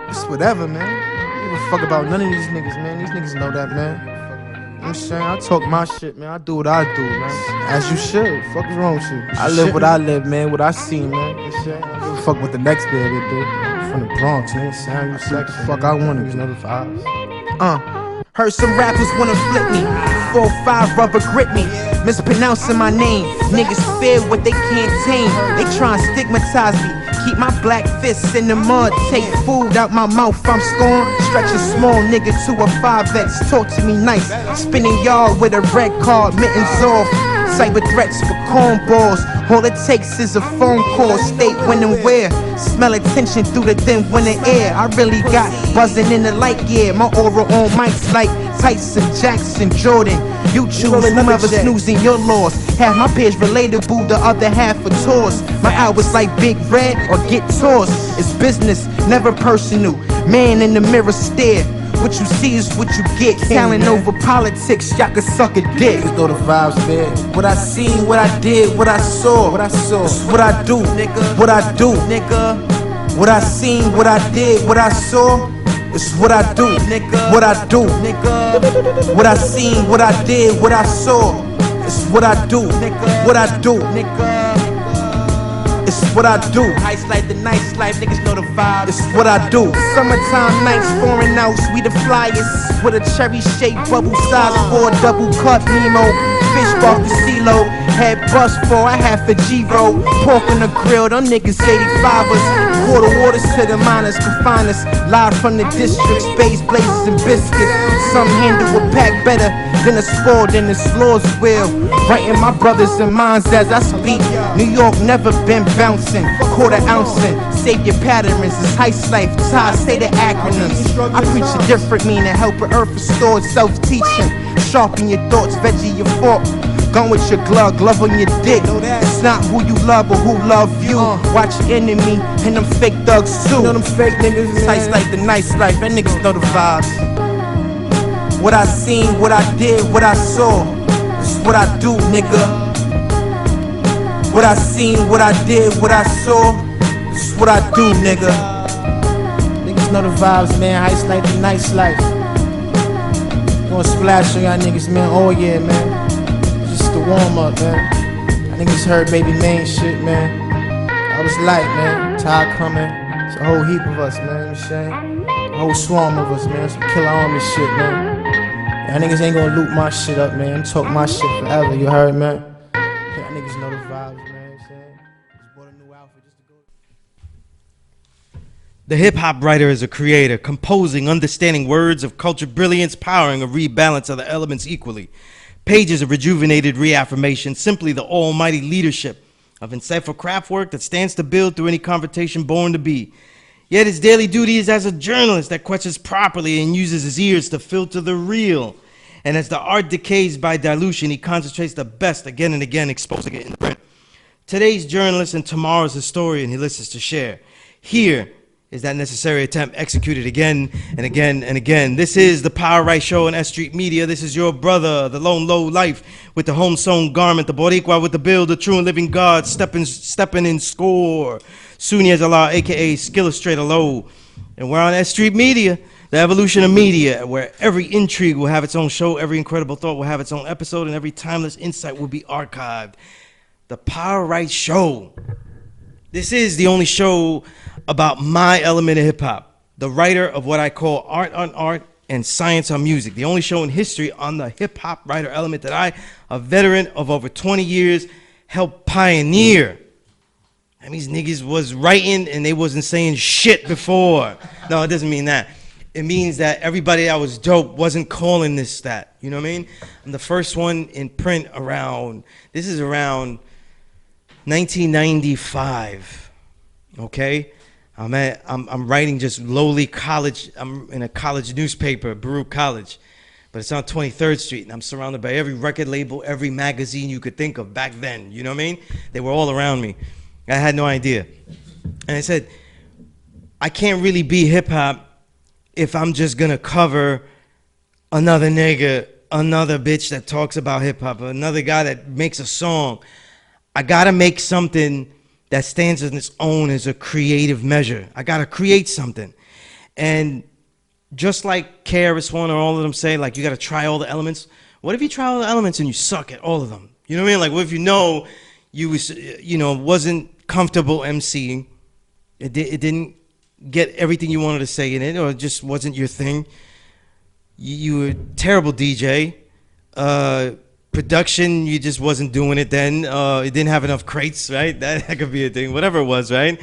It's whatever, man. I don't give a fuck about none of these niggas, man. These niggas know that, man. You know what I'm saying? I talk my shit, man. I do what I do, man. As you should. Fuck is wrong with you? I live what I live, man. What I see, man. You know what I'm saying? I don't give a fuck what the next baby do. I'm from the Bronx, man. Sound you sex. Fuck I want to, you know the vibes. Heard some rappers wanna flip me. 4-5 rubber grip me. Mispronouncing my name. Niggas fear what they can't tame. They try and stigmatize me. Keep my black fists in the mud. Take food out my mouth, I'm scorned. Stretch a small nigga to a 5X. Talk to me nice. Spinning yard with a red card, mittens off. Cyber threats for cornballs. All it takes is a phone call. State when and where. Smell attention through the thin winter air. I really got buzzing in the light gear. My aura on mics like Tyson, Jackson, Jordan. You choose whomever snoozing your loss. Half my peers relatable, the other half for tours. My hours like Big Red or Get Tossed. It's business, never personal. Man in the mirror stare. What you see is what you get. Talent over politics, y'all can suck a dick. Niggas know the vibes, man. What I seen, what I did, what I saw. It's what I do, nigga. What I do, nigga. What I seen, what I did, what I saw. It's what I do, nigga. What I do, nigga. What I seen, what I did, what I saw. It's what I do, nigga. What I do, nigga. It's what I do. Ice like the nice life, niggas know the vibe. It's what I do. Summertime nights, foreign house, we the flyers. With a cherry shaped bubble size for a double cut Nemo. Fish off the CeeLo. Had bus for a half a G-roll. Pork on the grill, them niggas 85ers. Quarter waters to the miners, confine us. Live from the district, space blazes and biscuits. Some handle a pack better than a spoiled in the law's will. Writing my brothers and minds as I speak. New York never been bouncing, quarter ouncing. Save your patterns, it's heist life. Ty, say the acronyms. I preach a different meaning, help a earth restored self-teaching. Sharpen your thoughts, veggie your fork. Gone with your glove on your dick. It's not who you love or who love you. Watch your enemy and them fake thugs too. Know them fake niggas, it's heist like the nice life. That niggas know the vibes. What I seen, what I did, what I saw. It's what I do, nigga. What I seen, what I did, what I saw. It's what I do, nigga. Niggas know the vibes, man. Heist like the nice life. Gonna splash on y'all niggas, man. Oh yeah, man. Just the warm up, man. I niggas heard Baby Main shit, man. I was light, man. Ty coming. It's a whole heap of us, man. You know what I'm saying? A whole swarm of us, man. Some killer army shit, man. Y'all niggas ain't gonna loot my shit up, man. I'm talking my shit forever, you heard, man? Y'all niggas know the vibes, man. You know what I'm saying? Just bought a new outfit just to go. The hip-hop writer is a creator, composing, understanding words of culture brilliance, powering a rebalance of the elements equally. Pages of rejuvenated reaffirmation, simply the almighty leadership of insightful craft work that stands to build through any confrontation born to be. Yet his daily duty is as a journalist that questions properly and uses his ears to filter the real. And as the art decays by dilution, he concentrates the best again and again, exposing it in print. Today's journalist and tomorrow's historian he listens to share. Here is that necessary attempt executed again and again and again. This is the Power Right Show on S.STREET Media. This is your brother, the lone low life with the home-sewn garment, the Boricua with the build, the true and living God, stepping in score. Sunni as Allah, a.k.a. Skillustrator Low. And we're on S.STREET Media, the evolution of media, where every intrigue will have its own show, every incredible thought will have its own episode, and every timeless insight will be archived. The Power Right Show. This is the only show about my element of hip-hop, the writer of what I call art on art and science on music, the only show in history on the hip-hop writer element that I, a veteran of over 20 years, helped pioneer. And these niggas was writing and they wasn't saying shit before. No, it doesn't mean that. It means that everybody that was dope wasn't calling this that. You know what I mean? I'm the first one in print around, this is around 1995, okay? I'm writing just lowly college, I'm in a college newspaper, Baruch College, but it's on 23rd Street, and I'm surrounded by every record label, every magazine you could think of back then, you know what I mean? They were all around me. I had no idea. And I said, I can't really be hip-hop if I'm just gonna cover another nigga, another bitch that talks about hip-hop, another guy that makes a song. I gotta make something that stands on its own as a creative measure. I got to create something. And just like KRS-One or all of them say, like, you got to try all the elements. What if you try all the elements and you suck at all of them? You know what I mean? Like, what if you know you was, wasn't comfortable emceeing? It didn't get everything you wanted to say in it, or it just wasn't your thing. You were a terrible DJ. Production, you just wasn't doing it then. It didn't have enough crates, right? That could be a thing. Whatever it was, right?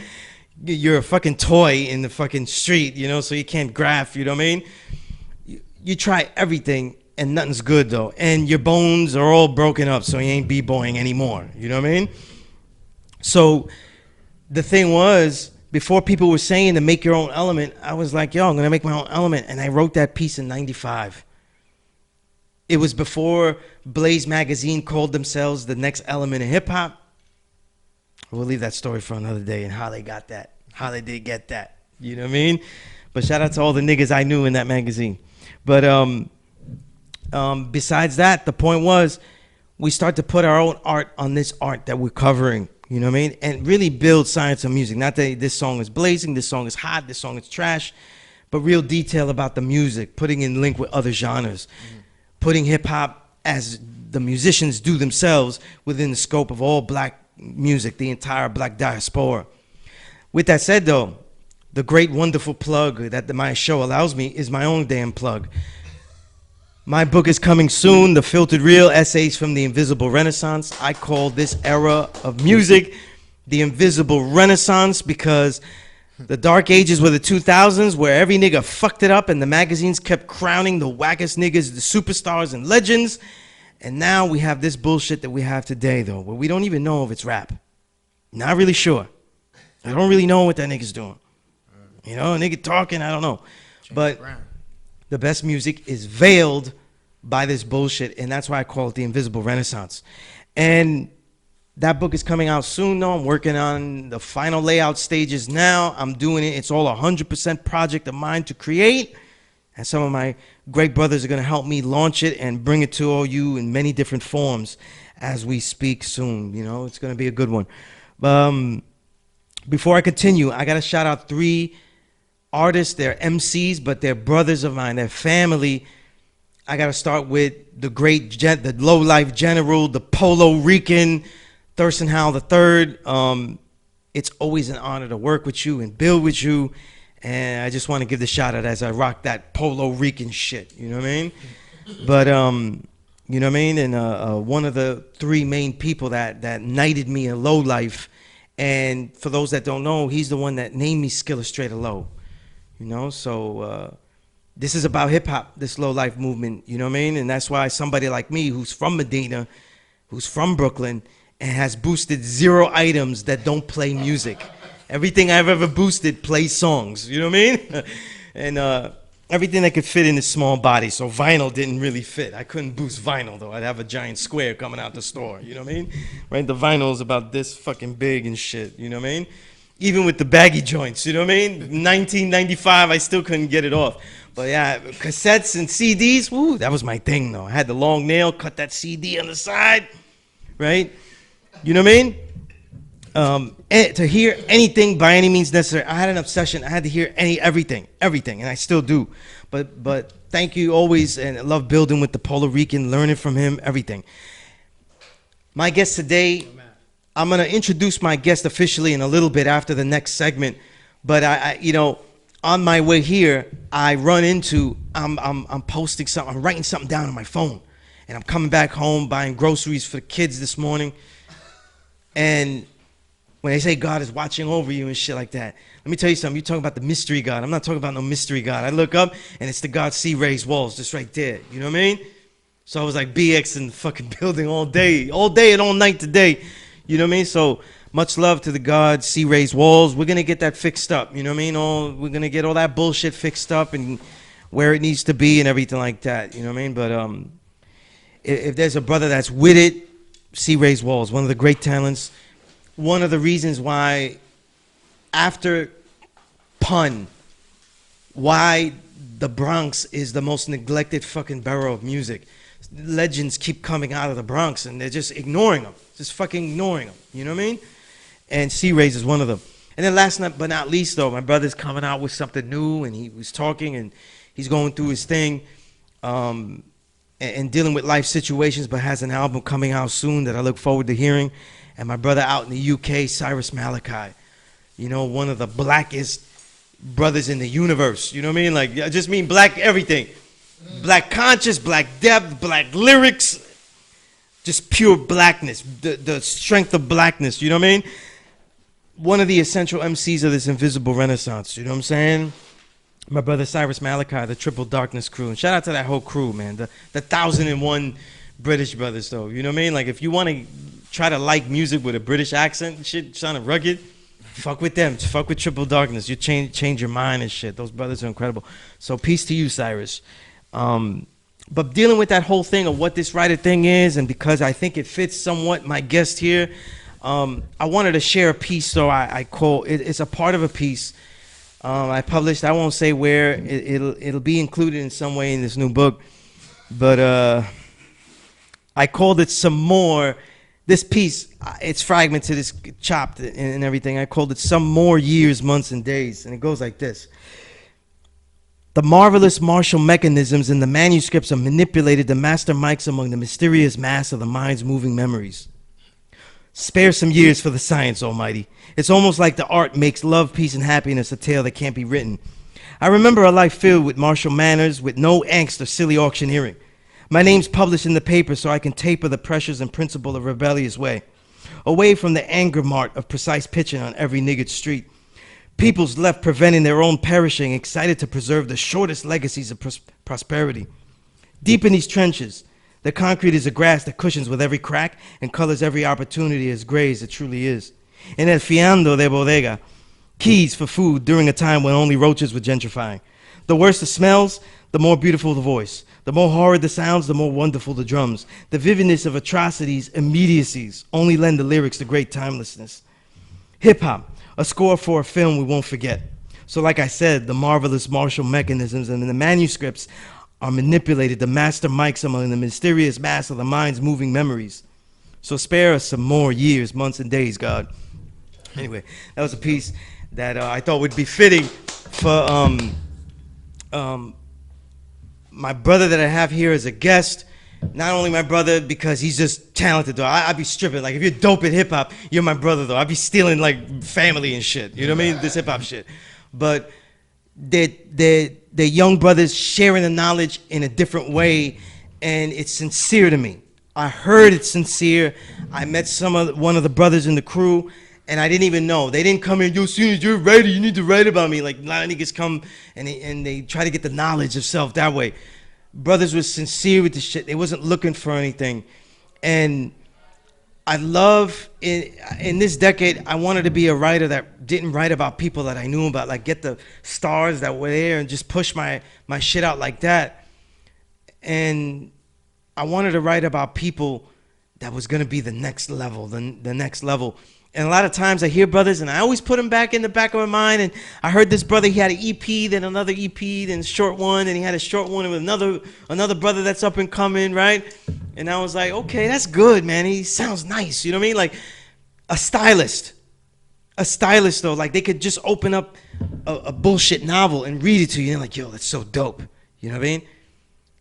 You're a fucking toy in the fucking street, so you can't graph, you know what I mean? You try everything, and nothing's good, though. And your bones are all broken up, so you ain't b-boying anymore, you know what I mean? So the thing was, before people were saying to make your own element, I was like, yo, I'm going to make my own element. And I wrote that piece in 95. It was before Blaze Magazine called themselves the next element in hip-hop. We'll leave that story for another day and how they got that, how they did get that. You know what I mean? But shout out to all the niggas I knew in that magazine. But besides that, the point was we start to put our own art on this art that we're covering. You know what I mean? And really build science of music. Not that this song is blazing, this song is hot, this song is trash, but real detail about the music, putting in link with other genres, putting hip-hop as the musicians do themselves within the scope of all black music, the entire black diaspora. With that said, though, the great, wonderful plug that my show allows me is my own damn plug. My book is coming soon, The Filtered Real, Essays from the Invisible Renaissance. I call this era of music the Invisible Renaissance because the dark ages were the 2000s where every nigga fucked it up and the magazines kept crowning the wackest niggas, the superstars and legends. And now we have this bullshit that we have today, though, where we don't even know if it's rap. Not really sure. I don't really know what that nigga's doing. A nigga talking, I don't know. But the best music is veiled by this bullshit, and that's why I call it the Invisible Renaissance. And that book is coming out soon, though. I'm working on the final layout stages now. I'm doing it. It's all 100% project of mine to create, and some of my great brothers are going to help me launch it and bring it to all you in many different forms as we speak soon. It's going to be a good one. Before I continue, I got to shout out 3 artists. They're MCs, but they're brothers of mine. They're family. I got to start with the great, the low-life general, the Puerto Rican, Thurston Howell III. It's always an honor to work with you and build with you. And I just want to give the shout out as I rock that Puerto Rican shit. You know what I mean? But, you know what I mean? And one of the 3 main people that knighted me in low life. And for those that don't know, he's the one that named me Skilla Straight or Low. So this is about hip-hop, this low-life movement, you know what I mean? And that's why somebody like me who's from Medina, who's from Brooklyn, and has boosted 0 items that don't play music. Everything I've ever boosted plays songs, you know what I mean? And everything that could fit in this small body, so vinyl didn't really fit. I couldn't boost vinyl, though. I'd have a giant square coming out the store, you know what I mean? Right, the vinyl is about this fucking big and shit, you know what I mean? Even with the baggy joints, you know what I mean? 1995, I still couldn't get it off. But yeah, cassettes and CDs, woo, that was my thing, though. I had the long nail, cut that CD on the side, right? You know what I mean? To hear anything by any means necessary. I had an obsession. I had to hear everything, and I still do. But thank you always, and I love building with the Puerto Rican, learning from him, everything. My guest today, I'm gonna introduce my guest officially in a little bit after the next segment. But I on my way here, I run into I'm posting something, I'm writing something down on my phone, and I'm coming back home buying groceries for the kids this morning, and when they say God is watching over you and shit like that, let me tell you something. You're talking about the mystery God. I'm not talking about no mystery God. I look up, and it's the God C. Raised Walls just right there. You know what I mean? So I was like BX in the fucking building all day and all night today. You know what I mean? So much love to the God C. Raised Walls. We're going to get that fixed up. You know what I mean? We're going to get all that bullshit fixed up and where it needs to be and everything like that. You know what I mean? But if there's a brother that's with it, C. Raised Walls, one of the great talents. One of the reasons why, after Pun, why the Bronx is the most neglected fucking borough of music. Legends keep coming out of the Bronx and they're just ignoring them. Just fucking ignoring them. You know what I mean? and C-Rays is one of them. And then last but not least, though, my brother's coming out with something new, and he was talking, and he's going through his thing and dealing with life situations, but has an album coming out soon that I look forward to hearing. And my brother out in the UK, Cyrus Malachi, you know, one of the blackest brothers in the universe. You know what I mean? Like, I just mean black everything. Black conscious, black depth, black lyrics, just pure blackness, the strength of blackness, you know what I mean? One of the essential MCs of this invisible renaissance, you know what I'm saying? My brother Cyrus Malachi, the Triple Darkness crew. And shout out to that whole crew, man. The 1001 British brothers, though. You know what I mean? Like, if you want to try to like music with a British accent and shit, sounding rugged, fuck with them. Fuck with Triple Darkness. You change your mind and shit. Those brothers are incredible. So peace to you, Cyrus. But dealing with that whole thing of what this writer thing is, and because I think it fits somewhat my guest here, I wanted to share a piece, so I call it's a part of a piece I published. I won't say where. It'll be included in some way in this new book, but I called it Some More. This piece, it's fragmented, it's chopped and everything. I called it Some More Years, Months, and Days, and it goes like this. The marvelous martial mechanisms in the manuscripts are manipulated to master mics among the mysterious mass of the mind's moving memories. Spare some years for the science, Almighty. It's almost like the art makes love, peace, and happiness a tale that can't be written. I remember a life filled with martial manners, with no angst or silly auctioneering. My name's published in the paper so I can taper the pressures and principle of rebellious way. Away from the anger mart of precise pitching on every niggard street. Peoples left preventing their own perishing, excited to preserve the shortest legacies of prosperity. Deep in these trenches, the concrete is a grass that cushions with every crack and colors every opportunity as gray as it truly is. In el fiando de bodega, keys for food during a time when only roaches were gentrifying. The worse the smells, the more beautiful the voice. The more horrid the sounds, the more wonderful the drums. The vividness of atrocities, immediacies, only lend the lyrics to great timelessness. Hip-hop, a score for a film we won't forget. So like I said, the marvelous martial mechanisms and the manuscripts are manipulated to master mics among the mysterious mass of the mind's moving memories. So spare us some more years, months, and days, God. Anyway, that was a piece that I thought would be fitting for my brother that I have here as a guest. Not only my brother because he's just talented, though. I'd be stripping. Like, if you're dope at hip-hop, you're my brother, though. I'd be stealing, like, family and shit. You know what I mean? This hip-hop shit. But they're young brothers sharing the knowledge in a different way, and it's sincere to me. I heard it's sincere. I met one of the brothers in the crew, and I didn't even know. They didn't come in, yo, soon as you're ready, you need to write about me. Like, a lot of niggas come, and they try to get the knowledge of self that way. Brothers was sincere with the shit. They wasn't looking for anything. And I love, in this decade, I wanted to be a writer that didn't write about people that I knew about, like get the stars that were there and just push my shit out like that. And I wanted to write about people that was going to be the next level, the next level. And a lot of times I hear brothers, and I always put them back in the back of my mind. And I heard this brother, he had an EP, then another EP, then a short one, and he had a short one with another brother that's up and coming, right? And I was like, okay, that's good, man. He sounds nice, you know what I mean? Like a stylist, though. Like they could just open up a bullshit novel and read it to you, and like, yo, that's so dope. You know what I mean?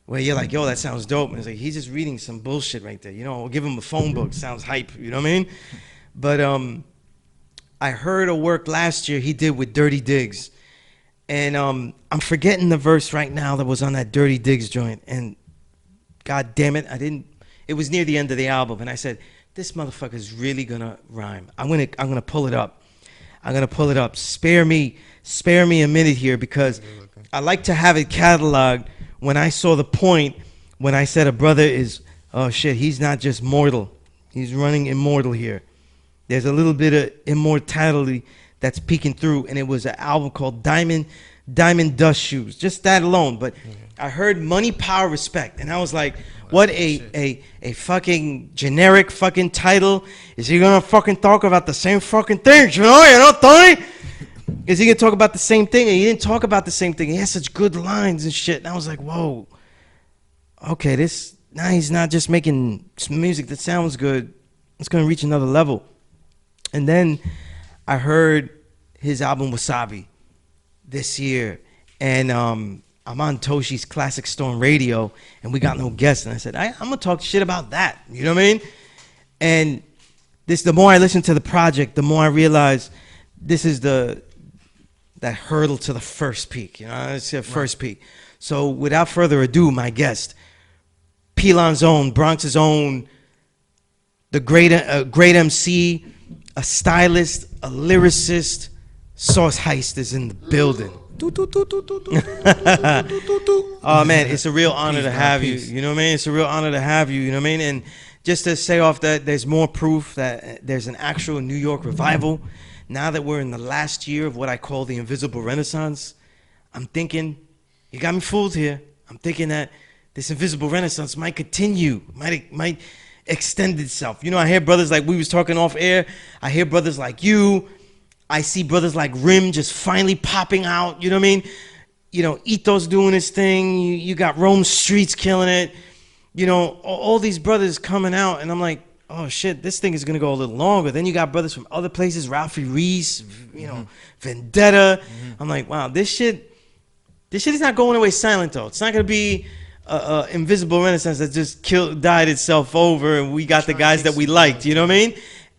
Where you're like, yo, that sounds dope. And it's like, he's just reading some bullshit right there. You know, we'll give him a phone book. Sounds hype. You know what I mean? But I heard a work last year he did with Dirty Diggs. And I'm forgetting the verse right now that was on that Dirty Diggs joint. And God damn it, it was near the end of the album. And I said, this motherfucker's really gonna rhyme. I'm gonna pull it up. Spare me a minute here, because I like to have it cataloged. When I saw the point, when I said a brother is, oh shit, he's not just mortal. He's running immortal here. There's a little bit of immortality that's peeking through, and it was an album called Diamond Dust Shoes. Just that alone. But I heard Money, Power, Respect, and I was like, what a fucking generic fucking title. Is he gonna fucking talk about the same fucking things, you know, Tony? Is he gonna talk about the same thing? And he didn't talk about the same thing. He has such good lines and shit. And I was like, whoa. Okay, now he's not just making some music that sounds good. It's gonna reach another level. And then I heard his album Wasabi this year, and I'm on Toshi's Classic Storm Radio, and we got no guests. And I said, I'm gonna talk shit about that. You know what I mean? And the more I listen to the project, the more I realize this is that hurdle to the first peak. You know, it's the first peak. So without further ado, my guest, Pelon's own, Bronx's own, the great MC, a stylist, a lyricist, Sauce Heist is in the building. Oh man, it's a real honor to have you. You know what I mean? It's a real honor to have you. You know what I mean? And just to say off that, there's more proof that there's an actual New York revival. Now that we're in the last year of what I call the Invisible Renaissance, I'm thinking, you got me fooled here. I'm thinking that this Invisible Renaissance might continue, might extend itself. You know, I hear brothers like we was talking off air. I hear brothers like you. I see brothers like Rim just finally popping out. You know what I mean? You know, Ito's doing his thing. You got Rome Streets killing it. You know, all these brothers coming out, and I'm like, oh shit, this thing is gonna go a little longer. Then you got brothers from other places, Ralphie Reese, you know, Vendetta. I'm like, wow, this shit is not going away silent though. It's not gonna be a invisible renaissance that just died itself over, and we got the guys that we liked. You know what I mean?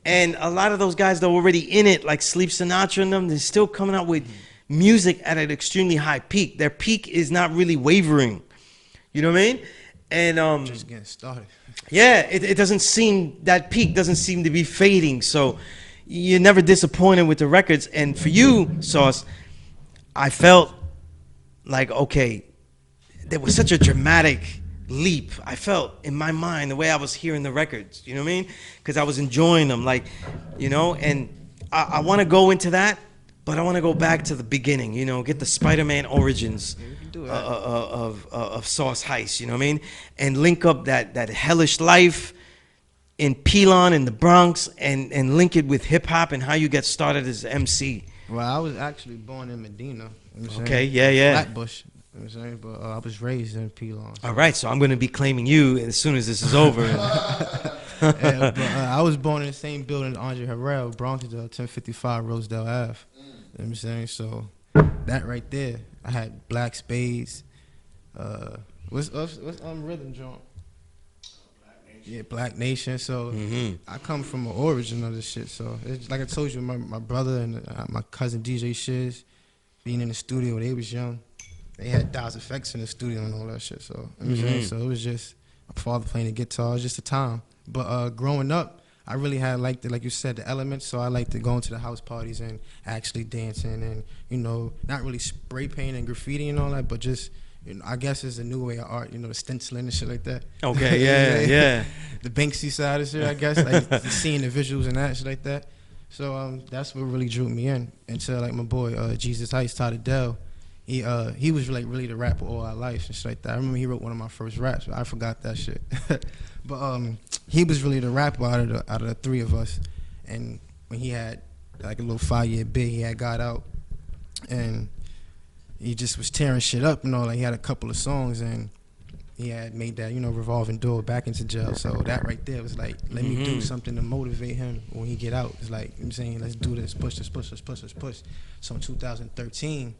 And a lot of those guys that were already in it, like Sleep Sinatra and them, they're still coming out with music at an extremely high peak. Their peak is not really wavering. You know what I mean? And just getting started. Yeah, it doesn't seem, that peak doesn't seem to be fading. So you're never disappointed with the records. And for you, Sauce, I felt like, okay, there was such a dramatic leap. I felt in my mind the way I was hearing the records, you know what I mean? Because I was enjoying them, like, you know, and I want to go into that, but I want to go back to the beginning, you know, get the Spider-Man origins of Sauce Heist, you know what I mean? And link up that hellish life in Pelon in the Bronx and link it with hip hop and how you get started as an MC. Well, I was actually born in Medina. You know okay, yeah. Flatbush. You know what I'm saying? But I was raised in Pelon. So. All right, so I'm going to be claiming you as soon as this is over. Yeah, but I was born in the same building as Andre Harrell, Bronxville, 1055 Rosedale Ave. You know what I'm saying? So that right there, I had Black Spades. What's Rhythm joint? Yeah, Black Nation. So I come from an origin of this shit. So it's, like I told you, my brother and my cousin DJ Shiz, being in the studio when they was young, they had DOS effects in the studio and all that shit. So so it was just my father playing the guitar. It was just a time. But growing up, I really had liked it, like you said, the elements. So I liked to go into the house parties and actually dancing and, you know, not really spray painting and graffiti and all that, but just, you know, I guess it's a new way of art, you know, the stenciling and shit like that. Okay, yeah. The Banksy side of shit, I guess, like seeing the visuals and that shit like that. So that's what really drew me in. Until like my boy Jesus Heist, Todd Adele, he was like really the rapper all our life and shit like that. I remember he wrote one of my first raps, but I forgot that shit. But he was really the rapper out of the three of us. And when he had like a little 5-year bid, he had got out, and he just was tearing shit up, you know. Like he had a couple of songs, and he had made that, you know, revolving door back into jail. So that right there was like, let me do something to motivate him when he get out. It's like, you know what I'm saying, let's do this, push this, push this, push this, push. So in 2013,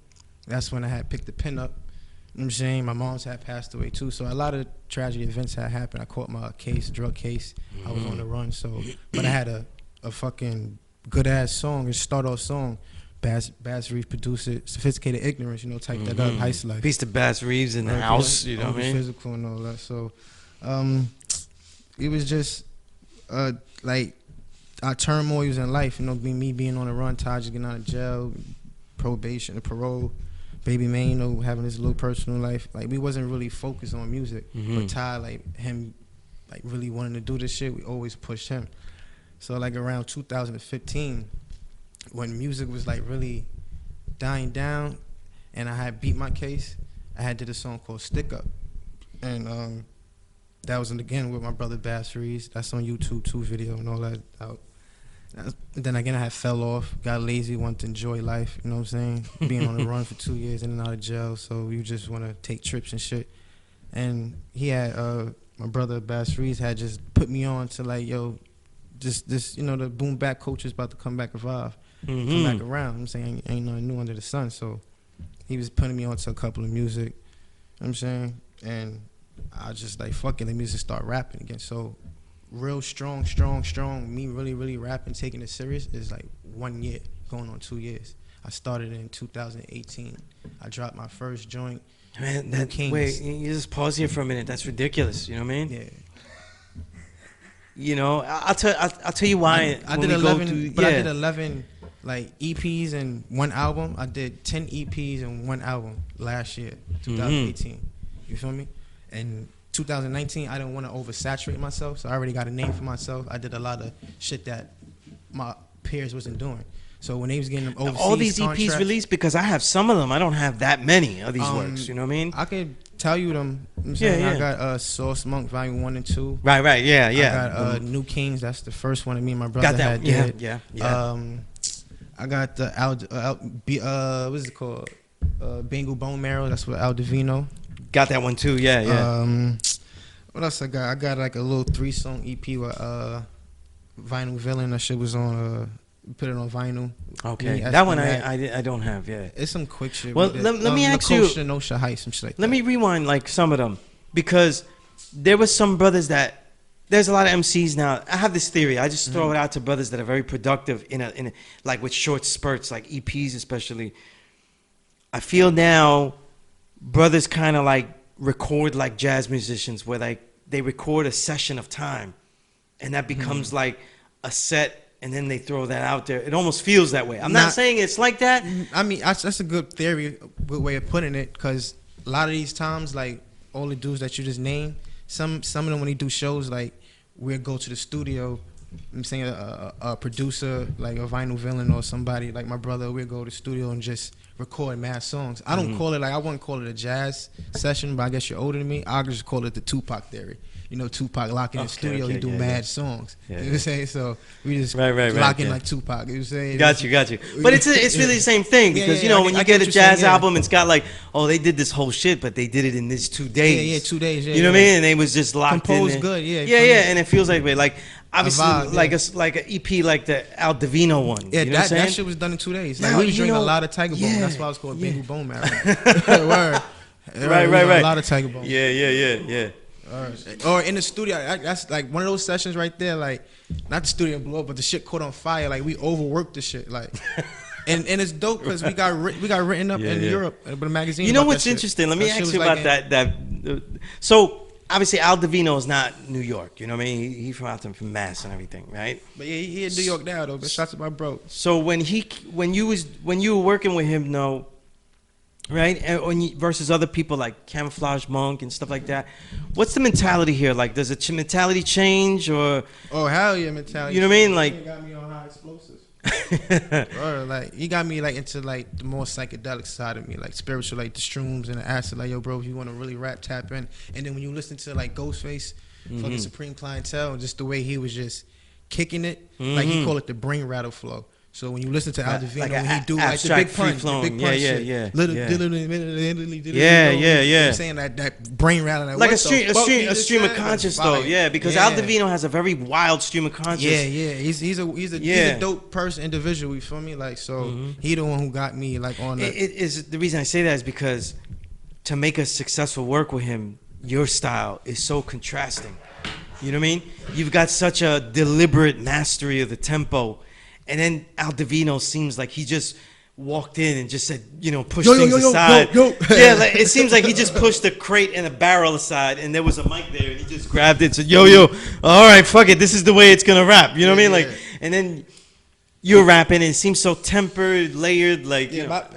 that's when I had picked the pen up. You know what I'm saying? My mom's had passed away too. So a lot of tragic events had happened. I caught my drug case. I was on the run. So, but I had a fucking good ass song, a start off song. Bass Reeves produced it. Sophisticated Ignorance, you know, type that up. Heist Life. Peace to Bass Reeves in the house, you know what I mean? Physical and all that. So, it was just like our turmoils in life. You know, me being on the run, Taj getting out of jail, probation, parole. Baby Man, you know, having his little personal life. Like, we wasn't really focused on music. But Ty, like, him, like, really wanting to do this shit, we always pushed him. So, like, around 2015, when music was, like, really dying down, and I had beat my case, I had did a song called Stick Up. And that was, again, with my brother Bass Reeves. That's on YouTube, too, video and all that out. Then again, I had fell off, got lazy, wanted to enjoy life, you know what I'm saying? Being on the run for 2 years, in and out of jail, so you just want to take trips and shit. And he had, my brother Bass Reeves had just put me on to like, yo, this, you know, the boom back culture is about to come back revive. come back around. I'm saying ain't nothing new under the sun. So he was putting me onto a couple of music. You know what I'm saying? And I just like, fuck it, let me just start rapping again. So real strong, me really rapping, taking it serious is like 1 year, going on 2 years. I started in 2018. I dropped my first joint. Man, wait, you just pause here for a minute. That's ridiculous. You know what I mean? Yeah. You know, I'll tell you why. I did 11, but I did 11 like EPs and one album. I did 10 EPs and one album last year, 2018. You feel me? And 2019, I didn't want to oversaturate myself, so I already got a name for myself. I did a lot of shit that my peers wasn't doing. So when they was getting them overseas all these EPs released, because I have some of them. I don't have that many of these works. You know what I mean? I could tell you them. I'm saying I got Sauce Monk Volume 1 and 2. Right, yeah. I got New Kings. That's the first one that me and my brother had did. Yeah. I got the what's it called? Bengal Bone Marrow. That's what Al Divino. Got that one too. Yeah. What else I got? I got like a little 3-song EP with Vinyl Villain. That shit was on. Put it on vinyl. Okay, that one I don't have. Yeah, it's some quick shit. Well, let me ask you. Nosha Heights, some shit like that. Let me rewind like some of them, because there was some brothers that. There's a lot of MCs now. I have this theory. I just throw it out to brothers that are very productive in a like with short spurts, like EPs especially. I feel now brothers kind of like record like jazz musicians, where like they record a session of time, and that becomes like a set. And then they throw that out there. It almost feels that way. I'm not saying it's like that. I mean, that's a good theory, good way of putting it. Because a lot of these times, like all the dudes that you just named, some of them when they do shows, like we'll go to the studio. I'm saying a producer like a Vinyl Villain or somebody like my brother. We'll go to the studio and just record mad songs. I don't call it I wouldn't call it a jazz session, but I guess you're older than me. I just call it the Tupac theory. You know, Tupac lock in the studio, he do mad songs. You know what I'm saying? So we just lock in like Tupac. You know what I'm saying? Got you. But it's really the same thing, because you know when you get a jazz album, it's got like, oh, they did this whole shit, but they did it in this 2 days. Yeah, 2 days. You know what I mean? And they was just locked in. Composed good. Yeah, and it feels like obviously like an EP like the Al Divino one. Yeah, you know that shit was done in 2 days. Like we was drinking a lot of Tiger Bone. That's why it's called Bengal Bone Marrow. Word. Right. A lot of Tiger Bone. Yeah. Or in the studio, that's like one of those sessions right there. Like, not the studio blew up, but the shit caught on fire. Like we overworked the shit. Like, and it's dope because we got written up in Europe, but a magazine. You know what's interesting? Let me ask you about that. So obviously Al Divino is not New York. You know what I mean? He from out there from Mass and everything, right? But yeah, he in New York now though. But shots to my bro. So when you were working with him, though. Right, and versus other people like Camouflage Monk and stuff like that. What's the mentality here? Like, does the mentality change or? Oh hell yeah, mentality. You know what I mean? Like, he got me on high explosives. Or like he got me like into like the more psychedelic side of me, like spiritual, like the shrooms and the acid. Like yo, bro, if you want to really rap, tap in. And then when you listen to like Ghostface, fucking Supreme Clientele, just the way he was just kicking it, like he call it the brain rattle flow. So when you listen to Al Divino, when he do like the big punch, shit, I'm saying that brain rattle, like a stream of conscious though, because Al Divino has a very wild stream of conscious. He's a dope person, individual. You feel me? Like so, he the one who got me like on. It is the reason I say that is because to make a successful work with him, your style is so contrasting. You know what I mean? You've got such a deliberate mastery of the tempo. And then Al Divino seems like he just walked in and just said, you know, push things aside. Yeah, like, it seems like he just pushed a crate and a barrel aside, and there was a mic there, and he just grabbed it and said, yo, all right, fuck it, this is the way it's gonna rap. You know what I mean? Like, and then you're rapping, and it seems so tempered, layered, like. Yeah,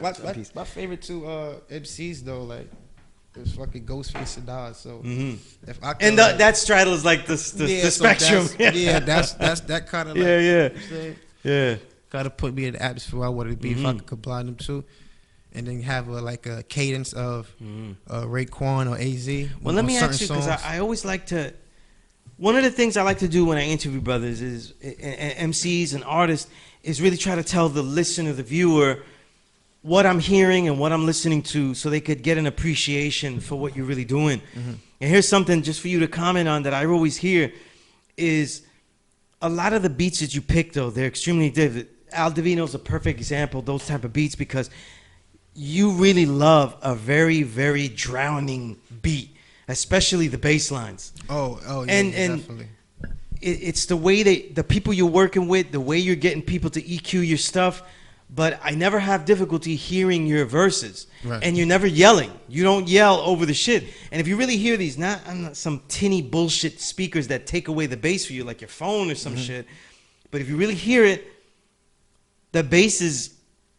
my favorite two MCs though, like. It's fucking Ghostface and Nas. So if I and that straddles like the spectrum. That's that kind of like, yeah. Gotta put me in the atmosphere I wanted to be if I could combine them two, and then have a cadence of Raekwon or AZ. Well, let me ask you, because I always like to. One of the things I like to do when I interview brothers is MCs and artists is really try to tell the listener, the viewer, what I'm hearing and what I'm listening to, so they could get an appreciation for what you're really doing. And here's something just for you to comment on that I always hear is a lot of the beats that you pick, though, they're extremely Al Divino's a perfect example, those type of beats, because you really love a very, very drowning beat, especially the bass lines. Oh, yeah, And definitely. it's the way the people you're working with, the way you're getting people to EQ your stuff. But I never have difficulty hearing your verses. Right. And you're never yelling. You don't yell over the shit. And if you really hear these, not on some tinny bullshit speakers that take away the bass for you, like your phone or some shit, but if you really hear it, the bass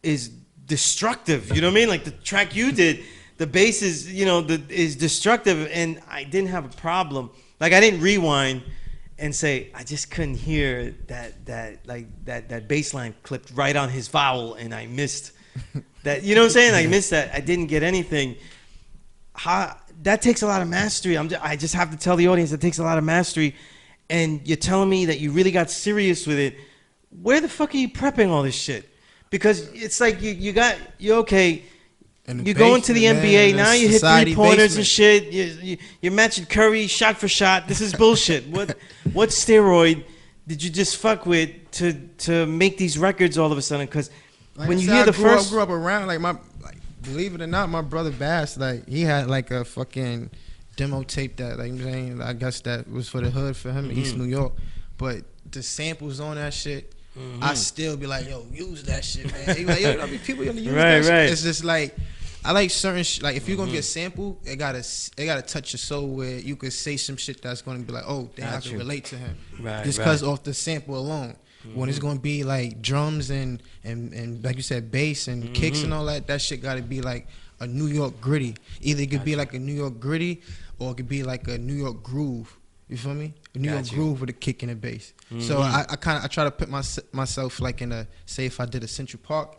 is destructive. You know what I mean? Like the track you did, the bass is, is destructive, and I didn't have a problem. Like I didn't rewind and say, I just couldn't hear that bass line clipped right on his vowel, and I missed that. You know what I'm saying? I missed that. I didn't get anything. That takes a lot of mastery. I just have to tell the audience it takes a lot of mastery. And you're telling me that you really got serious with it. Where the fuck are you prepping all this shit? Because it's like you're okay. You go into the NBA, now you hit 3-pointers and shit. You're matching Curry shot for shot. This is bullshit. What steroid did you just fuck with to make these records all of a sudden? Because when you hear the first... I grew up around, believe it or not, my brother Bass, he had a fucking demo tape that, I'm saying, I guess that was for the hood for him in East New York. But the samples on that shit, I still be like, yo, use that shit, man. He like, yo, people gonna use that shit. It's just I like certain if you're gonna get a sample, it gotta touch your soul where you could say some shit that's gonna be like, oh, damn, I can relate to him. Just because off the sample alone. When it's gonna be like drums and like you said, bass and kicks and all that shit gotta be like a New York gritty. Either it could be like a New York gritty or it could be like a New York groove. You feel me? A New York groove with a kick and a bass. So I try to put myself in a, say if I did a Central Park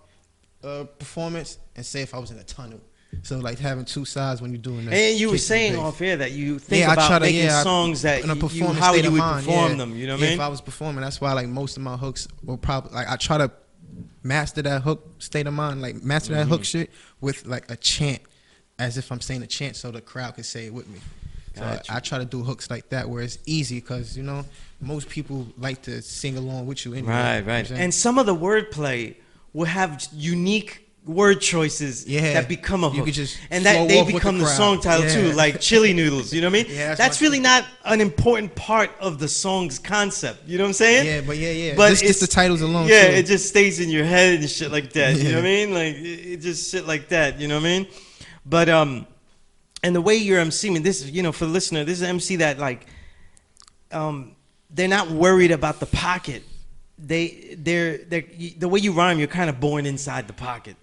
performance, and say if I was in a tunnel. So having two sides when you're doing that. And you were saying off air that you think about making songs that how you would perform them. You know what I mean? If I was performing, that's why most of my hooks will probably I try to master that hook state of mind, master that hook shit with a chant, as if I'm saying a chant, so the crowd can say it with me. So I try to do hooks like that where it's easy, because most people like to sing along with you anyway. Right. And some of the wordplay will have unique word choices that become a hook. And that they become the song title too, like chili noodles, you know what I mean? That's really not an important part of the song's concept, you know what I'm saying? Yeah. But just the titles alone too. It just stays in your head and shit like that, you know what I mean? It just shit like that, you know what I mean? But and the way you're emceeing, this is, for the listener, this is an MC that they're not worried about the pocket. They're the way you rhyme, you're kind of born inside the pocket.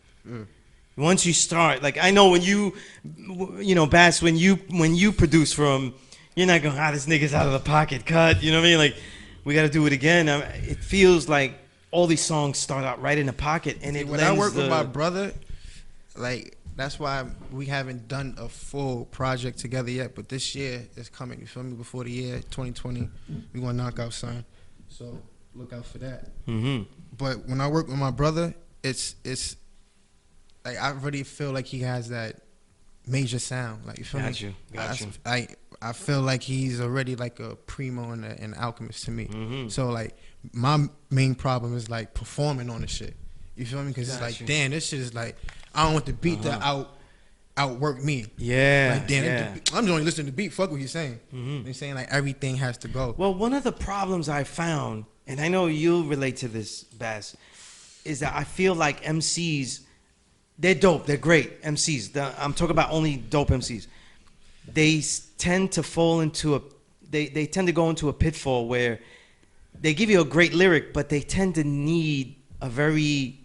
Once you start, I know when you Bass, when you produce for him, you're not going, this nigga's out of the pocket, cut. You know what I mean? We got to do it again. It feels like all these songs start out right in the pocket, and when I work with my brother, that's why we haven't done a full project together yet. But this year is coming. You feel me? Before the year 2020, we gonna knock out something. So look out for that. But when I work with my brother, it's I really feel like he has that major sound. You feel me? Got you. I feel like he's already a primo and an alchemist to me. So my main problem is performing on the shit. You feel me? Because it's damn, this shit is I don't want the beat to outwork me. Damn, I'm just only listening to the beat. Fuck what you're saying. You're saying everything has to go. Well, one of the problems I found, and I know you'll relate to this, Bass, is that I feel like MCs, they're dope. They're great MCs. I'm talking about only dope MCs. They tend to fall into they tend to go into a pitfall where they give you a great lyric, but they tend to need a very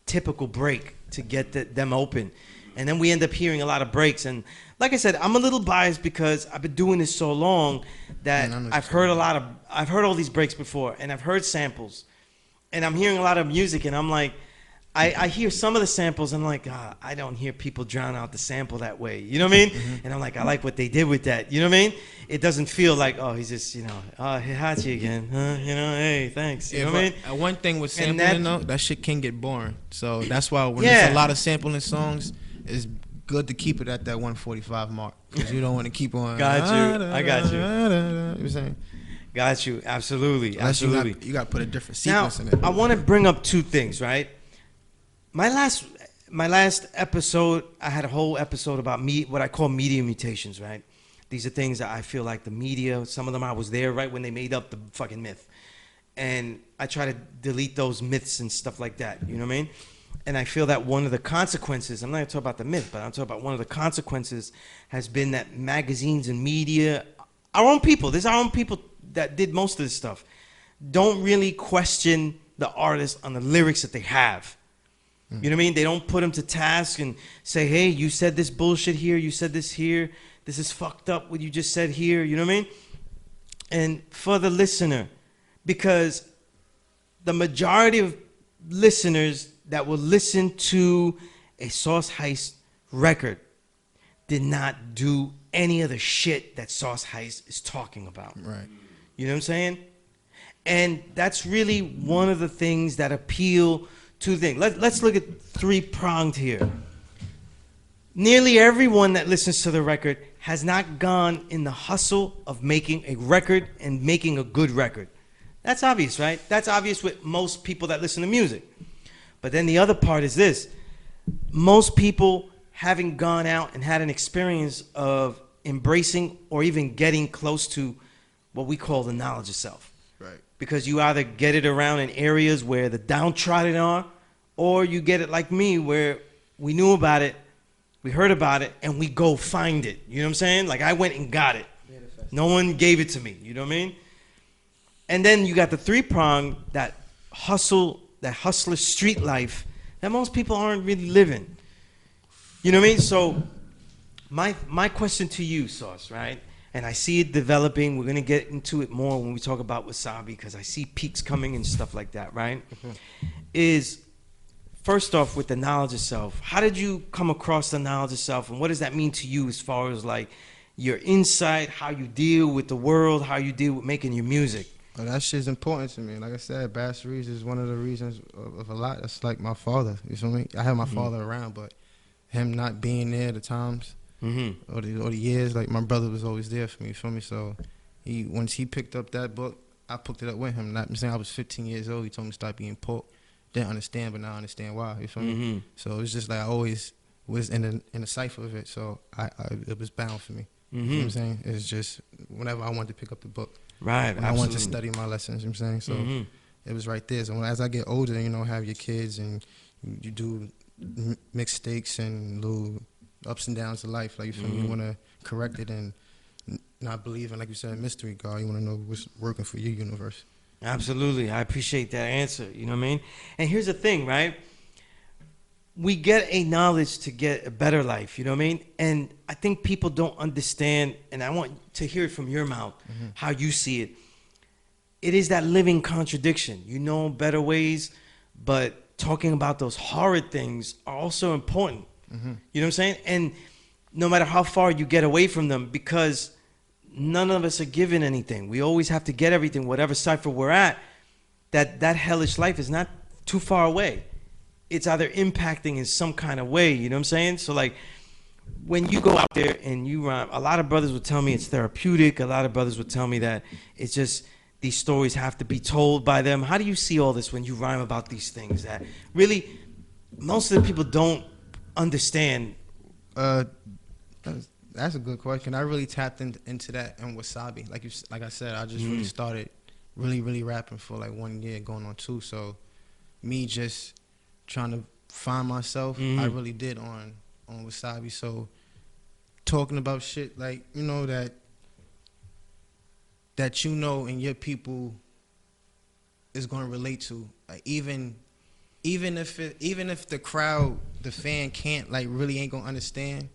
typical break to get them open. And then we end up hearing a lot of breaks. And like I said, I'm a little biased because I've been doing this so long that I've heard all these breaks before, and I've heard samples, and I'm hearing a lot of music, and I'm like, I hear some of the samples, and I'm like, I don't hear people drown out the sample that way. You know what I mean? And I'm like, I like what they did with that. You know what I mean? It doesn't feel like, he's just, Hihachi again. Hey, thanks. You know what I mean? One thing with sampling, that shit can get boring. So that's why when there's a lot of sampling songs, it's good to keep it at that 145 mark, because you don't want to keep on. Got you. I got you. You're saying? Got you. Absolutely. Unless Absolutely. you got to put a different Now, sequence in it. I want to bring up two things, right? My last episode, I had a whole episode about what I call media mutations, right? These are things that I feel like the media, some of them I was there right when they made up the fucking myth. And I try to delete those myths and stuff like that, you know what I mean? And I feel that one of the consequences, I'm not going to talk about the myth, but I'm talking about one of the consequences has been that magazines and media, our own people, there's our own people that did most of this stuff, don't really question the artist on the lyrics that they have. You know what I mean? They don't put them to task and say, hey, you said this bullshit here, you said this here, this is fucked up what you just said here, you know what I mean? And for the listener, because the majority of listeners that will listen to a Sauce Heist record did not do any of the shit that Sauce Heist is talking about. Right. You know what I'm saying? And that's really one of the things that appeal to things. Let's look at three-pronged here. Nearly everyone that listens to the record has not gone in the hustle of making a record and making a good record. That's obvious, right? That's obvious with most people that listen to music. But then the other part is this. Most people haven't gone out and had an experience of embracing or even getting close to what we call the knowledge of self. Right. Because you either get it around in areas where the downtrodden are, or you get it like me where we knew about it, we heard about it, and we go find it. You know what I'm saying? Like I went and got it. No one gave it to me. You know what I mean? And then you got the three-prong, that hustler street life that most people aren't really living. You know what I mean? So my question to you, Sauce, right? And I see it developing. We're going to get into it more when we talk about Wasabi because I see peaks coming and stuff like that, right? Is first off with the knowledge of self. How did you come across the knowledge of self, and what does that mean to you as far as like your insight, how you deal with the world, how you deal with making your music? Well, that shit's important to me. Like I said, Bass Reeves is one of the reasons of a lot. That's like my father. You feel me? I have my father around, but him not being there at the times or the years, like my brother was always there for me. You feel me? So once he picked up that book, I picked it up with him. I'm saying I was 15 years old. He told me to stop eating pork. Didn't understand, but now I understand why. You feel me? So it's just like I always was in the cipher of it. So it was bound for me. You know what I'm saying? It's just whenever I wanted to pick up the book. Right, when I wanted to study my lessons, you know what I'm saying? So it was right there. So as I get older, you know, have your kids and you do mistakes and little ups and downs of life, like you feel me? You want to correct it and not believe in, like you said, mystery, God. You want to know what's working for your universe. Absolutely. I appreciate that answer. You know what I mean? And here's the thing, right? We get a knowledge to get a better life, you know what I mean? And I think people don't understand, and I want to hear it from your mouth, how you see it. It is that living contradiction. You know better ways, but talking about those horrid things are also important. You know what I'm saying? And no matter how far you get away from them, because none of us are given anything. We always have to get everything, whatever cipher we're at, that hellish life is not too far away. It's either impacting in some kind of way, you know what I'm saying? So like when you go out there and you rhyme, a lot of brothers would tell me it's therapeutic. A lot of brothers would tell me that it's just these stories have to be told by them. How do you see all this when you rhyme about these things that really most of the people don't understand? That's a good question. I really tapped into that in Wasabi. Like I said, I just really started really rapping for like 1 year, going on 2. So me just trying to find myself, I really did on Wasabi. So talking about shit like, you know, that you know and your people is going to relate to, like even if the crowd, the fan can't, like, really ain't going to understand,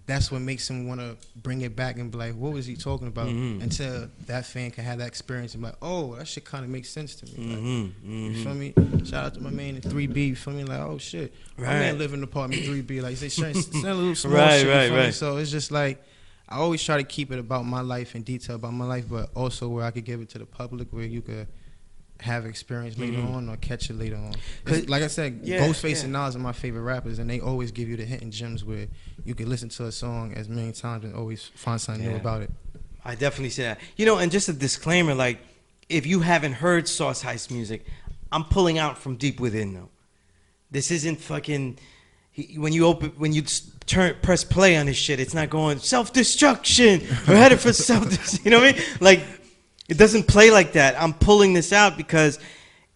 that's what makes him want to bring it back and be like, what was he talking about? Until that fan can have that experience and be like, oh, that shit kind of makes sense to me. Like, you feel me? Shout out to my man in 3B, you feel me? Like, oh, shit. My man live in apartment 3B. Like, it's not a little small shit, you feel me? So it's just like, I always try to keep it about my life and detail about my life, but also where I could give it to the public, where you could have experience later on or catch it later on. Like I said, Ghostface and Nas are my favorite rappers, and they always give you the hidden gems where you can listen to a song as many times and always find something new about it. I definitely say that. You know, and just a disclaimer, like, if you haven't heard Sauce Heist music, I'm pulling out from deep within, though. This isn't fucking... When you press play on this shit, it's not going self-destruction. We're headed for self-destruction. You know what I mean? Like, it doesn't play like that. I'm pulling this out because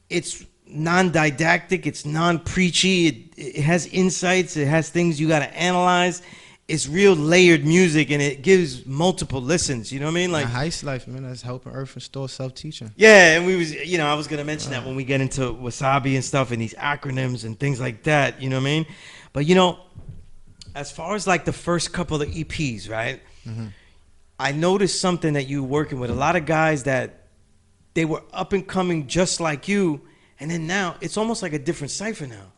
it's non-didactic. It's non-preachy. It has insights. It has things you got to analyze. It's real layered music, and it gives multiple listens. You know what I mean? Like Heist Life, man. That's helping Earth restore self-teaching. Yeah, and we was, you know, I was gonna mention that when we get into wasabi and stuff and these acronyms and things like that. You know what I mean? But you know, as far as like the first couple of EPs, right? Mm-hmm. I noticed something that you were working with a lot of guys that they were up and coming just like you, and then now it's almost like a different cipher now.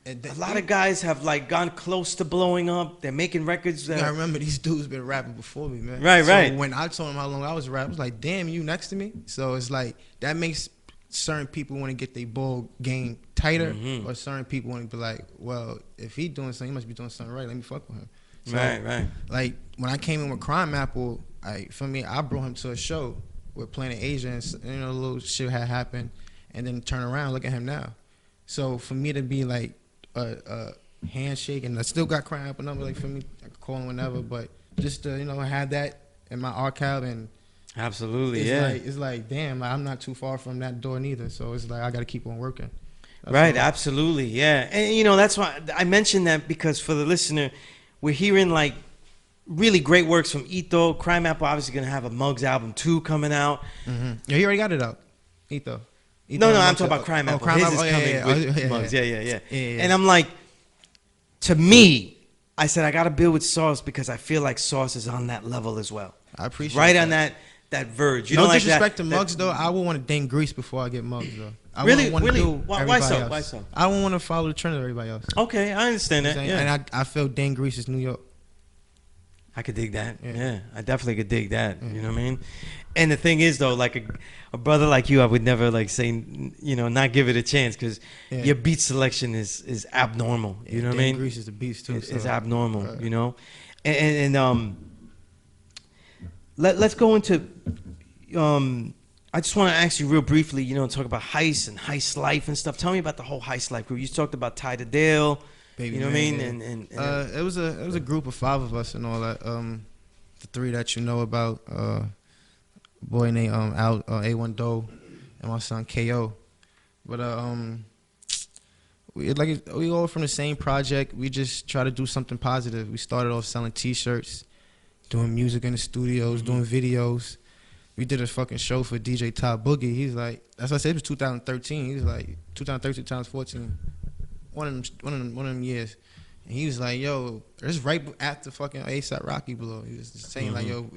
A lot of guys have like gone close to blowing up. They're making records. I remember these dudes been rapping before me, man. Right, so right. When I told them how long I was rapping, I was like, "Damn, you next to me." So it's like that makes certain people want to get their ball game tighter, or certain people want to be like, "Well, if he doing something, he must be doing something right. Let me fuck with him." So, right. Like when I came in with Crime Apple, I brought him to a show with Planet Asia, and you know, a little shit had happened, and then turn around, look at him now. So for me to be like a handshake, and I still got Crime Apple number, like for me, I can call him whenever, but just to, you know, have that in my archive, and absolutely, it's like damn, like I'm not too far from that door neither. So it's like I got to keep on working. That's right, all. absolutely, yeah. And you know, that's why I mentioned that, because for the listener, we're hearing like really great works from Ito. Crime Apple obviously gonna have a Muggs album 2 coming out. Mm-hmm. Yeah, he already got it out. Ito. No, I'm talking about Crime Apple. His is coming with Muggs. Yeah. And I'm like, to me, I said I got to build with Sauce because I feel like Sauce is on that level as well. I appreciate right that. on that verge. You no know, like disrespect that, to Muggs though. I would want to dang Grease before I get Muggs though. I really? Do Why so? else. Why so? I don't want to follow the trend of everybody else. Okay, I understand that. Yeah. And I feel dang Grease is New York. I could dig that. Yeah, I definitely could dig that. You know what I mean? And the thing is, though, like a brother like you, I would never like say, you know, not give it a chance, because your beat selection is abnormal. You know what I mean? Grease is the beast too. It's abnormal. You know, and let's go into. I just want to ask you real briefly, you know, talk about Heist and Heist Life and stuff. Tell me about the whole Heist Life group. You talked about Ty the Dale. Baby, you know what I mean? And it was a group of 5 of us and all that. The 3 that you know about, a boy named A1 Doe and my son KO. But we all from the same project. We just try to do something positive. We started off selling T-shirts, doing music in the studios, doing videos. We did a fucking show for DJ Top Boogie. He's like, that's what I said. It was 2013. He was like 2013, 2014. One of them years, and he was like, "Yo, it's right after fucking ASAP Rocky blow." He was just saying like, "Yo,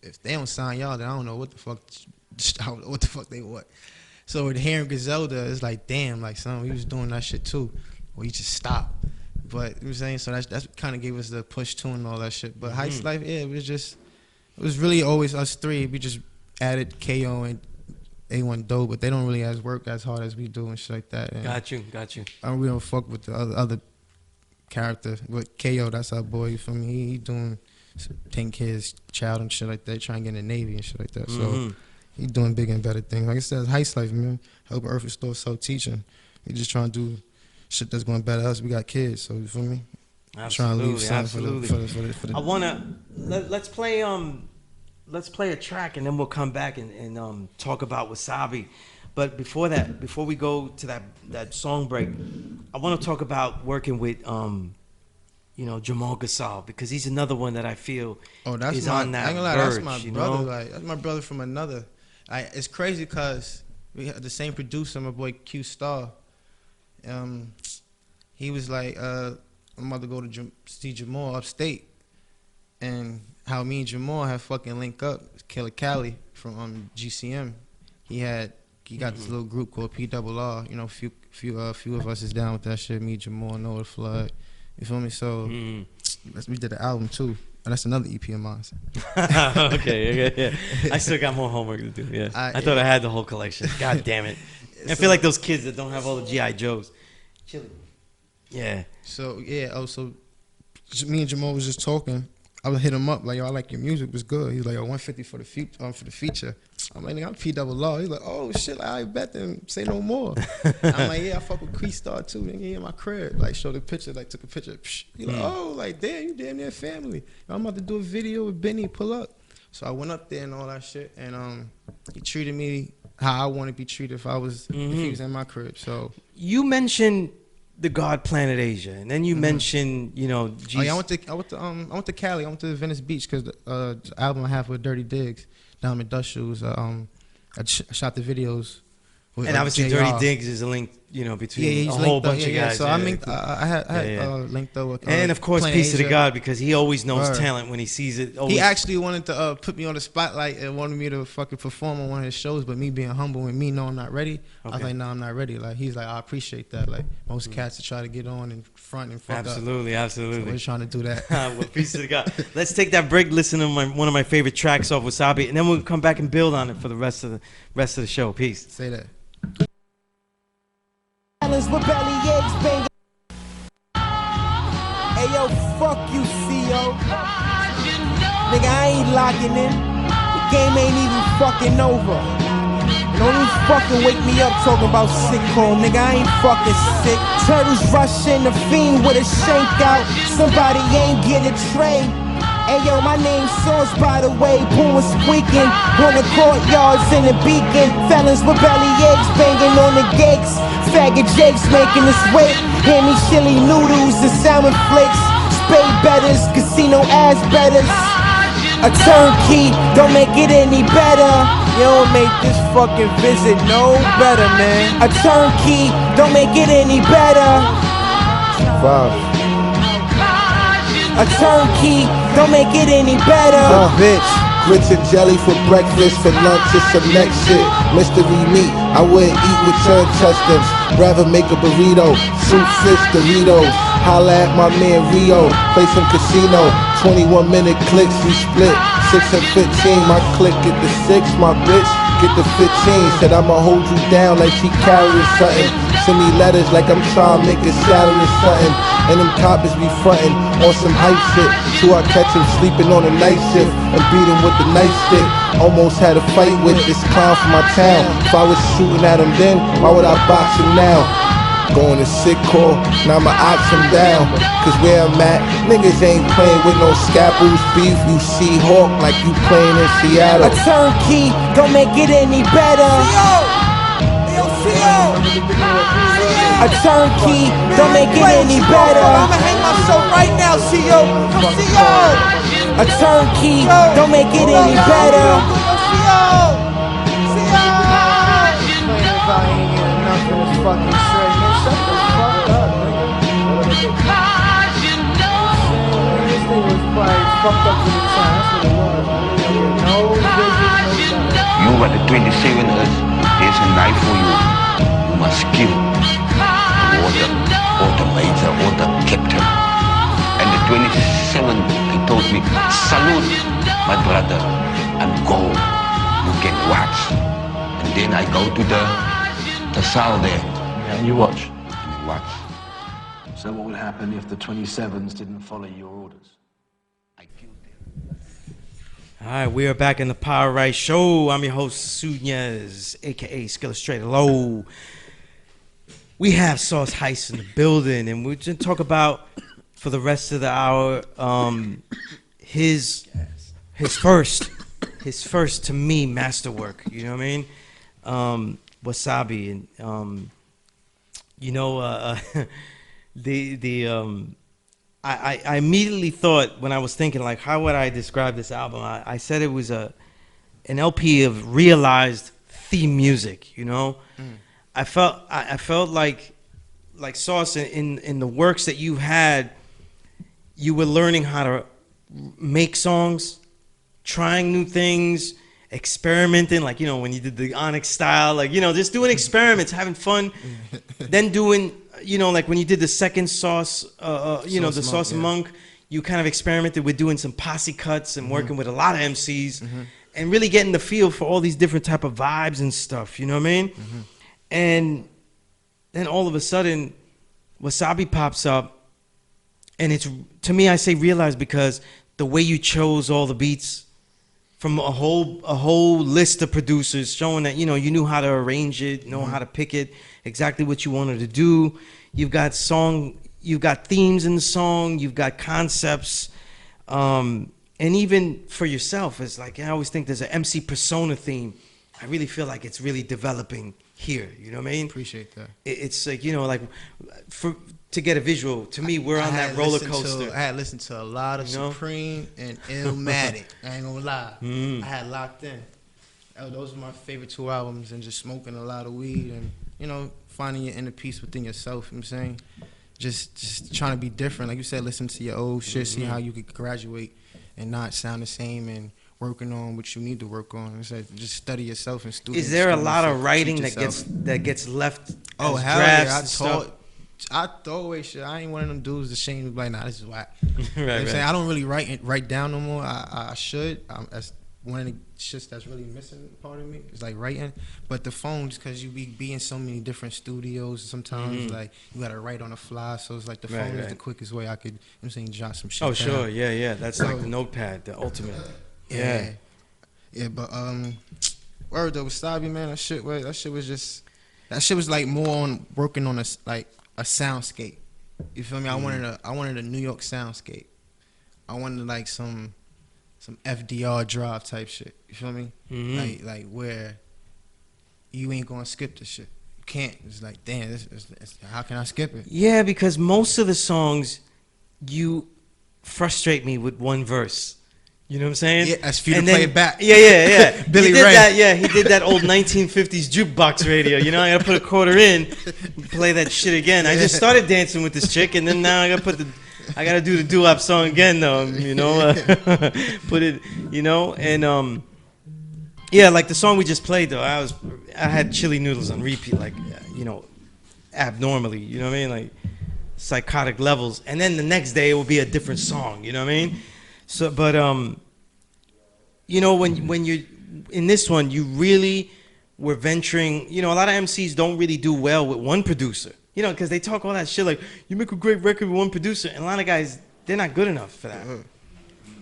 if they don't sign y'all, then I don't know what the fuck, I don't know what the fuck they want." So with hearing Griselda, it's like, damn, like son, we was doing that shit too, or he just stopped. But you know what I'm saying, so that's kind of gave us the push to and all that shit. But Heist Life, yeah, it was really always us 3. We just added KO and A1 Dope, but they don't really work as hard as we do and shit like that. And got you. we don't fuck with the other character. But KO, that's our boy. You feel me? He doing taking care of his child and shit like that, trying to get in the Navy and shit like that. So he doing bigger and better things. Like I said, Heist Life, man. Helping Earth restore self-teaching. We just trying to do shit that's going to better us. We got kids, so you feel me? Absolutely, absolutely. For the I wanna let's play a track, and then we'll come back and talk about Wasabi. But before that, before we go to that song break, I want to talk about working with you know, Jamal Gasol, because he's another one that I feel is on that verge. That's my brother. Like, that's my brother from another. It's crazy because we had the same producer, my boy Q Star. He was like, I'm about to go to see Jamal upstate, and how me and Jamal have fucking linked up. Killer Cali from GCM. He got this little group called PRR. You know, few of us is down with that shit. Me, Jamal, Noah Flood. You feel me? So we did an album too. And that's another EP of mine. Okay, yeah. I still got more homework to do. Yeah, I thought I had the whole collection. God damn it! I feel like those kids that don't have all the GI Joes. Chili. Yeah. So yeah. So me and Jamal was just talking. I would hit him up like, yo, I like your music, was good. He's like, yo, 150 for the feature. I'm like, nigga, I'm P-double-R. He's like, oh shit, like, I bet them, say no more. I'm like, yeah, I fuck with Creestar too. Nigga, he in my crib. Like, showed a picture, like took a picture. Psh. He like, oh, like, damn, you damn near family. I'm about to do a video with Benny, pull up. So I went up there and all that shit, and he treated me how I want to be treated if he was in my crib. So you mentioned the God Planet Asia, and then you mentioned, you know, oh yeah, I went to Cali. I went to Venice Beach because the album I have with Dirty Diggs, Diamond Dust Shoes. I shot the videos. With, and obviously, JR. Dirty Diggs is a link, you know, between a whole bunch of guys. So I had linked up with. And of course, Planet Peace to the Asia. God, because he always knows talent when he sees it. He actually wanted to put me on the spotlight and wanted me to fucking perform on one of his shows, but me being humble and me knowing I'm not ready, I was like, nah, I'm not ready. Like, he's like, I appreciate that. Like, most cats that try to get on and front and fuck up. Absolutely. So we're trying to do that. Well, Peace to the God. Let's take that break, listen to one of my favorite tracks off Wasabi, and then we'll come back and build on it for the rest of the show. Peace. Say that. With belly eggs, baby. Hey yo, fuck you, CO. Nigga, I ain't locking in. The game ain't even fucking over. And don't even fucking wake me up talking about sick call. Nigga, I ain't fucking sick. Turtles rush in, the fiend with a shank out. Somebody ain't get a tray. Hey yo, my name's Sauce, by the way. Boom was squeaking on the courtyards in the beacon. Felons with belly eggs banging on the gates. Faggot Jakes making us wait. Hand me chili noodles and salmon flakes. Spade betters, casino ass betters. A turnkey, don't make it any better. You don't make this fucking visit no better, man. A turnkey, don't make it any better. A turnkey, don't make it any better. Bitch, grits and jelly for breakfast, for lunch it's some next shit. Mystery meat, I wouldn't eat with your intestines. Rather make a burrito, soup, fish, Doritos. Holla at my man Rio, play some casino. 21-minute clicks, we split 6 and 15, my click get the 6, my bitch get the 15. Said I'ma hold you down like she carrying something. Send me letters like I'm trying to make a salad or something. And them coppers be frontin' on some hype shit. Till I catch him sleeping on a night shift and beat him with the nightstick. Almost had a fight with this clown from my town. If I was shooting at him then, why would I box him now? Going to sick call, now I'ma ox him down. Cause where I'm at, niggas ain't playing with no scalpels. Beef, you see Hawk like you playing in Seattle. A turnkey, don't make it any better. A turnkey, don't make it any better. I'ma hang myself right now, CO. A turnkey, don't make it any better. You are the 27 Earth. There's a knife for you. You must kill or the major or the captain. And the 27, they told me, salute, my brother, and go. You can watch. And then I go to the cell there. And you watch. And I watch. So what would happen if the 27s didn't follow your orders? I killed them. All right, we are back in the Power Right Show. I'm your host, Sunez, a.k.a. S.TREET Low. We have Sauce Heist in the building, and we're going to talk about, for the rest of the hour, his first, to me, masterwork. You know what I mean? Wasabi. And, you know, I immediately thought, when I was thinking, like, how would I describe this album? I said it was an LP of realized theme music, you know? I felt like Sauce, in the works that you had, you were learning how to make songs, trying new things, experimenting, like, you know, when you did the Onyx style, like, you know, just doing experiments, having fun, then doing, you know, like when you did the second Sauce, you know, the Sauce Monk, you kind of experimented with doing some posse cuts and working with a lot of MCs and really getting the feel for all these different type of vibes and stuff, you know what I mean? And then all of a sudden, Wasabi pops up, and it's, to me, I say realize because the way you chose all the beats from a whole list of producers, showing that you knew how to arrange it, know how to pick it, exactly what you wanted to do. You've got themes in the song, you've got concepts, and even for yourself, it's like I always think there's an MC persona theme. I really feel like it's really developing here. You know what I mean? Appreciate that. It's like to get a visual. To me, we're on that roller coaster. I had listened to a lot of Supreme and Illmatic. I ain't gonna lie. I had locked in. Those are my favorite 2 albums, and just smoking a lot of weed and finding your inner peace within yourself. You know what I'm saying? Just trying to be different. Like you said, listen to your old shit, see how you could graduate and not sound the same, and working on what you need to work on. It's like just study yourself and student. Is there a lot of writing that gets left? Oh, as hell drafts yeah! I throw away shit. I ain't one of them dudes ashamed to be like, nah, this is whack. right, You know what I'm right. saying? I don't really write down no more. I should. That's one of the shits that's really missing part of me. It's like writing. But the phone, just because you be in so many different studios, sometimes like you gotta write on the fly. So it's like the phone is the quickest way I could, you know what I'm saying, jot some shit Oh, down. Sure, yeah. That's like the notepad, the ultimate. Yeah. Yeah, but word though, Wasabi, man, that shit was like more on working on a soundscape. You feel me? I wanted a New York soundscape. I wanted like some FDR drive type shit. You feel me? Like where you ain't gonna skip the shit. You can't. It's like, damn, how can I skip it? Yeah, because most of the songs, you frustrate me with one verse. You know what I'm saying? Yeah, that's for you to play it back. Yeah. Billy he did Ray. that. He did that old 1950s jukebox radio. I gotta put a quarter in, play that shit again. I just started dancing with this chick, and then now I gotta do the doo-wop song again, though. Put it, and yeah, like the song we just played, though. I had chili noodles on repeat, like abnormally. You know what I mean? Like psychotic levels, and then the next day it will be a different song. You know what I mean? So, but when you're in this one, you really were venturing. A lot of MCs don't really do well with one producer. Because they talk all that shit like you make a great record with one producer, and a lot of guys, they're not good enough for that.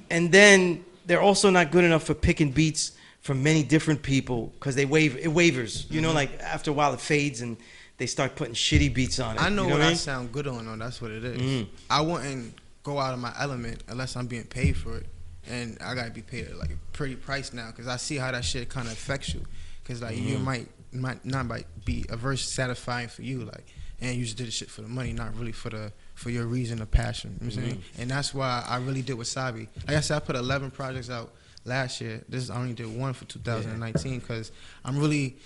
And then they're also not good enough for picking beats from many different people because it wavers. Like after a while it fades and they start putting shitty beats on it. I know what I sound good on, though. That's what it is. I wouldn't go out of my element unless I'm being paid for it, and I gotta be paid at like a pretty price now because I see how that shit kind of affects you. Because like you might not be a verse satisfying for you, like, and you just did the shit for the money, not really for your reason or passion. You know what I'm saying? And that's why I really did Wasabi. Like I said, I put 11 projects out last year. I only did one for 2019 because I'm really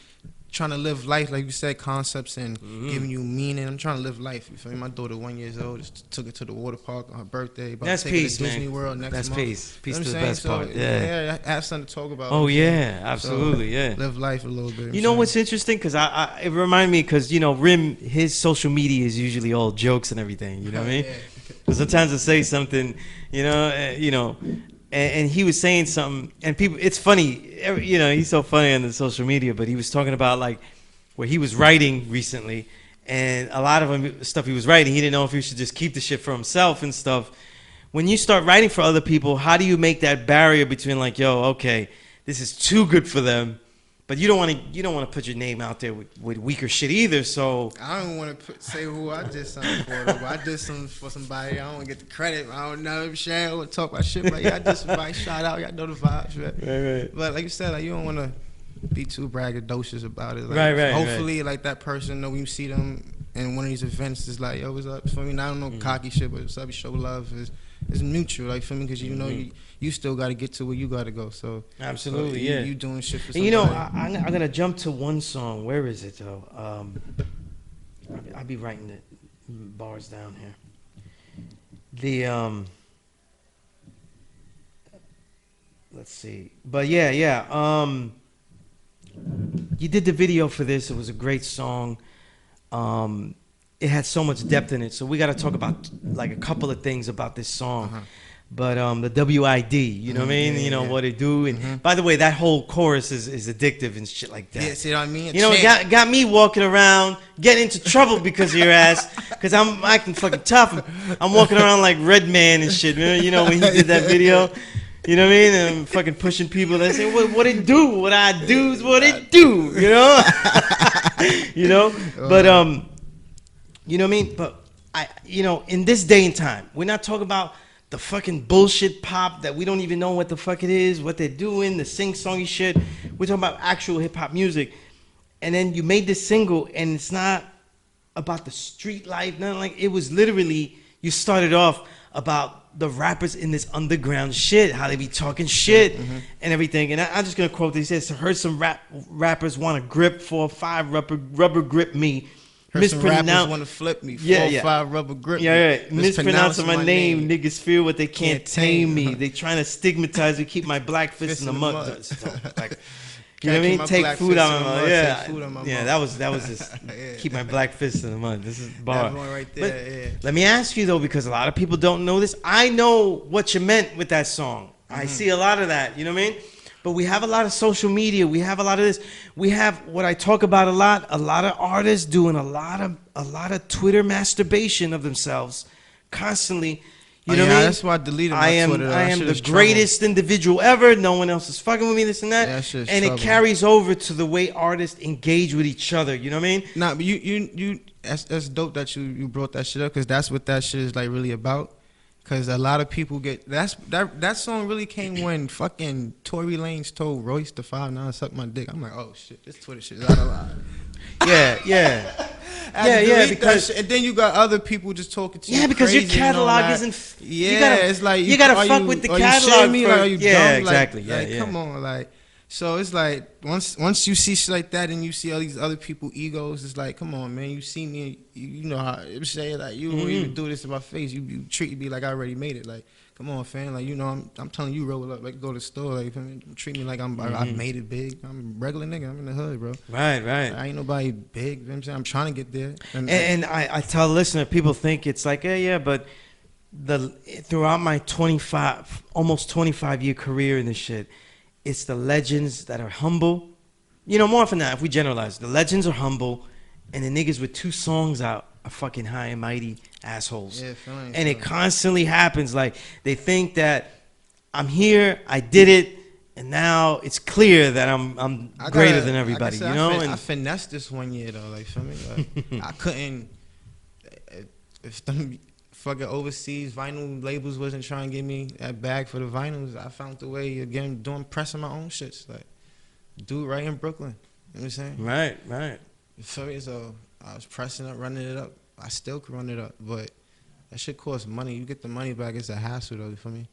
trying to live life, like you said, concepts and giving you meaning. I'm trying to live life. You feel me? My daughter, 1 year old, just took her to the water park on her birthday. That's to take peace, her to Disney man. World next That's month. peace. Peace You know to what the I'm best saying? part. Yeah. I have something to talk about. Oh yeah, absolutely. Yeah. Live life a little bit. You know what's interesting? Because it reminded me, because Rim, his social media is usually all jokes and everything. You know what I mean? Sometimes I say something, and he was saying something, and people, it's funny, he's so funny on the social media, but he was talking about like where he was writing recently, and a lot of stuff he was writing, he didn't know if he should just keep the shit for himself and stuff. When you start writing for other people, how do you make that barrier between like, yo, okay, this is too good for them, but you don't want to put your name out there with weaker shit either. So I don't want to say who I did something for, though, but I did something for somebody. I don't want to get the credit. I don't know if Shane would talk about shit, but yeah, I did somebody shout out. Y'all know the vibes, right? But like you said, like you don't want to be too braggadocious about it. Like, right. Hopefully, like that person, when you see them in one of these events, is like, yo, what's up? For me, I don't know cocky shit, but what's up? You show love is mutual, like for me, because you still got to get to where you got to go. So absolutely, you doing shit for somebody. And I'm gonna jump to one song. Where is it though? I'll be writing the bars down here. Let's see. But yeah. You did the video for this. It was a great song. It had so much depth in it. So we got to talk about like a couple of things about this song. But the WID, you know what I mean? Yeah, You know yeah. what it do. And by the way, that whole chorus is addictive and shit like that. Yeah, see what I mean? You know, it got me walking around, getting into trouble because of your ass, because I'm acting fucking tough. I'm walking around like Red Man and shit, man. You know, when he did that video, you know what I mean? And I'm fucking pushing people that say, what it do? What I do is what it do, you know? You know? But, you know what I mean? But, you know, in this day and time, we're not talking about the fucking bullshit pop that we don't even know what the fuck it is, what they're doing, the sing-songy shit. We're talking about actual hip-hop music. And then you made this single, and it's not about the street life, nothing like. It was literally, you started off about the rappers in this underground shit, how they be talking shit and everything. And I'm just gonna quote this. He says, heard some rappers want to grip 4 or 5 rubber grip me. Heard some rappers want to flip me. 4 or 5 rubber grip me. Yeah. Mispronouncing my name. Niggas feel what they can't tame me. They trying to stigmatize me, keep my black fist in the mud. Like, you know what I mean? Take food out of my mouth. Yeah, that was just keep my black fist in the mud. This is bar. That one right there, Let me ask you though, because a lot of people don't know this. I know what you meant with that song. I see a lot of that. You know what I mean? But we have a lot of social media. We have a lot of this. We have what I talk about a lot. A lot of artists doing a lot of Twitter masturbation of themselves constantly. You know what I mean? That's why I deleted my Twitter. I am the greatest individual ever. No one else is fucking with me, this and that. And it carries over to the way artists engage with each other. You know what I mean? Nah, but you that's dope that you brought that shit up, because that's what that shit is like really about. Because a lot of people get that song really came when fucking Tory Lanez told Royce the 5'9" suck my dick. I'm like, oh shit, this Twitter shit is out of line. Yeah, because and then you got other people just talking to you. Yeah, because your catalog isn't. It's like you gotta fuck with the catalog. Are you dumb? Exactly. Like, come on, like. So it's like once you see shit like that and you see all these other people egos, it's like, come on, man, you see me, you know how it say, like, you don't even do this in my face. You treat me like I already made it. Like, come on, fam. Like, you know, I'm telling you, roll up, like, go to the store, like, treat me like I made it big. I'm a regular nigga. I'm in the hood, bro. Right. I ain't nobody big. You know what I'm saying? I'm trying to get there. And I tell the listener, people think it's like, but throughout my almost 25 year career in this shit, it's the legends that are humble. You know, more often than not, if we generalize, the legends are humble, and the niggas with 2 songs out are fucking high and mighty assholes. Yeah, fine. And it constantly happens. Like, they think that I'm here, I did it, and now it's clear that I'm greater than everybody. Like I said, you know, I finessed this one year though. Like, for me, like, I couldn't. If them fucking overseas vinyl labels wasn't trying to give me that bag for the vinyls, I found the way again pressing my own shits. Like, do it right in Brooklyn. You know what I'm saying? Right. You feel me? So I was pressing up, running it up. I still could run it up, but that shit costs money. You get the money back, it's a hassle though. You feel me?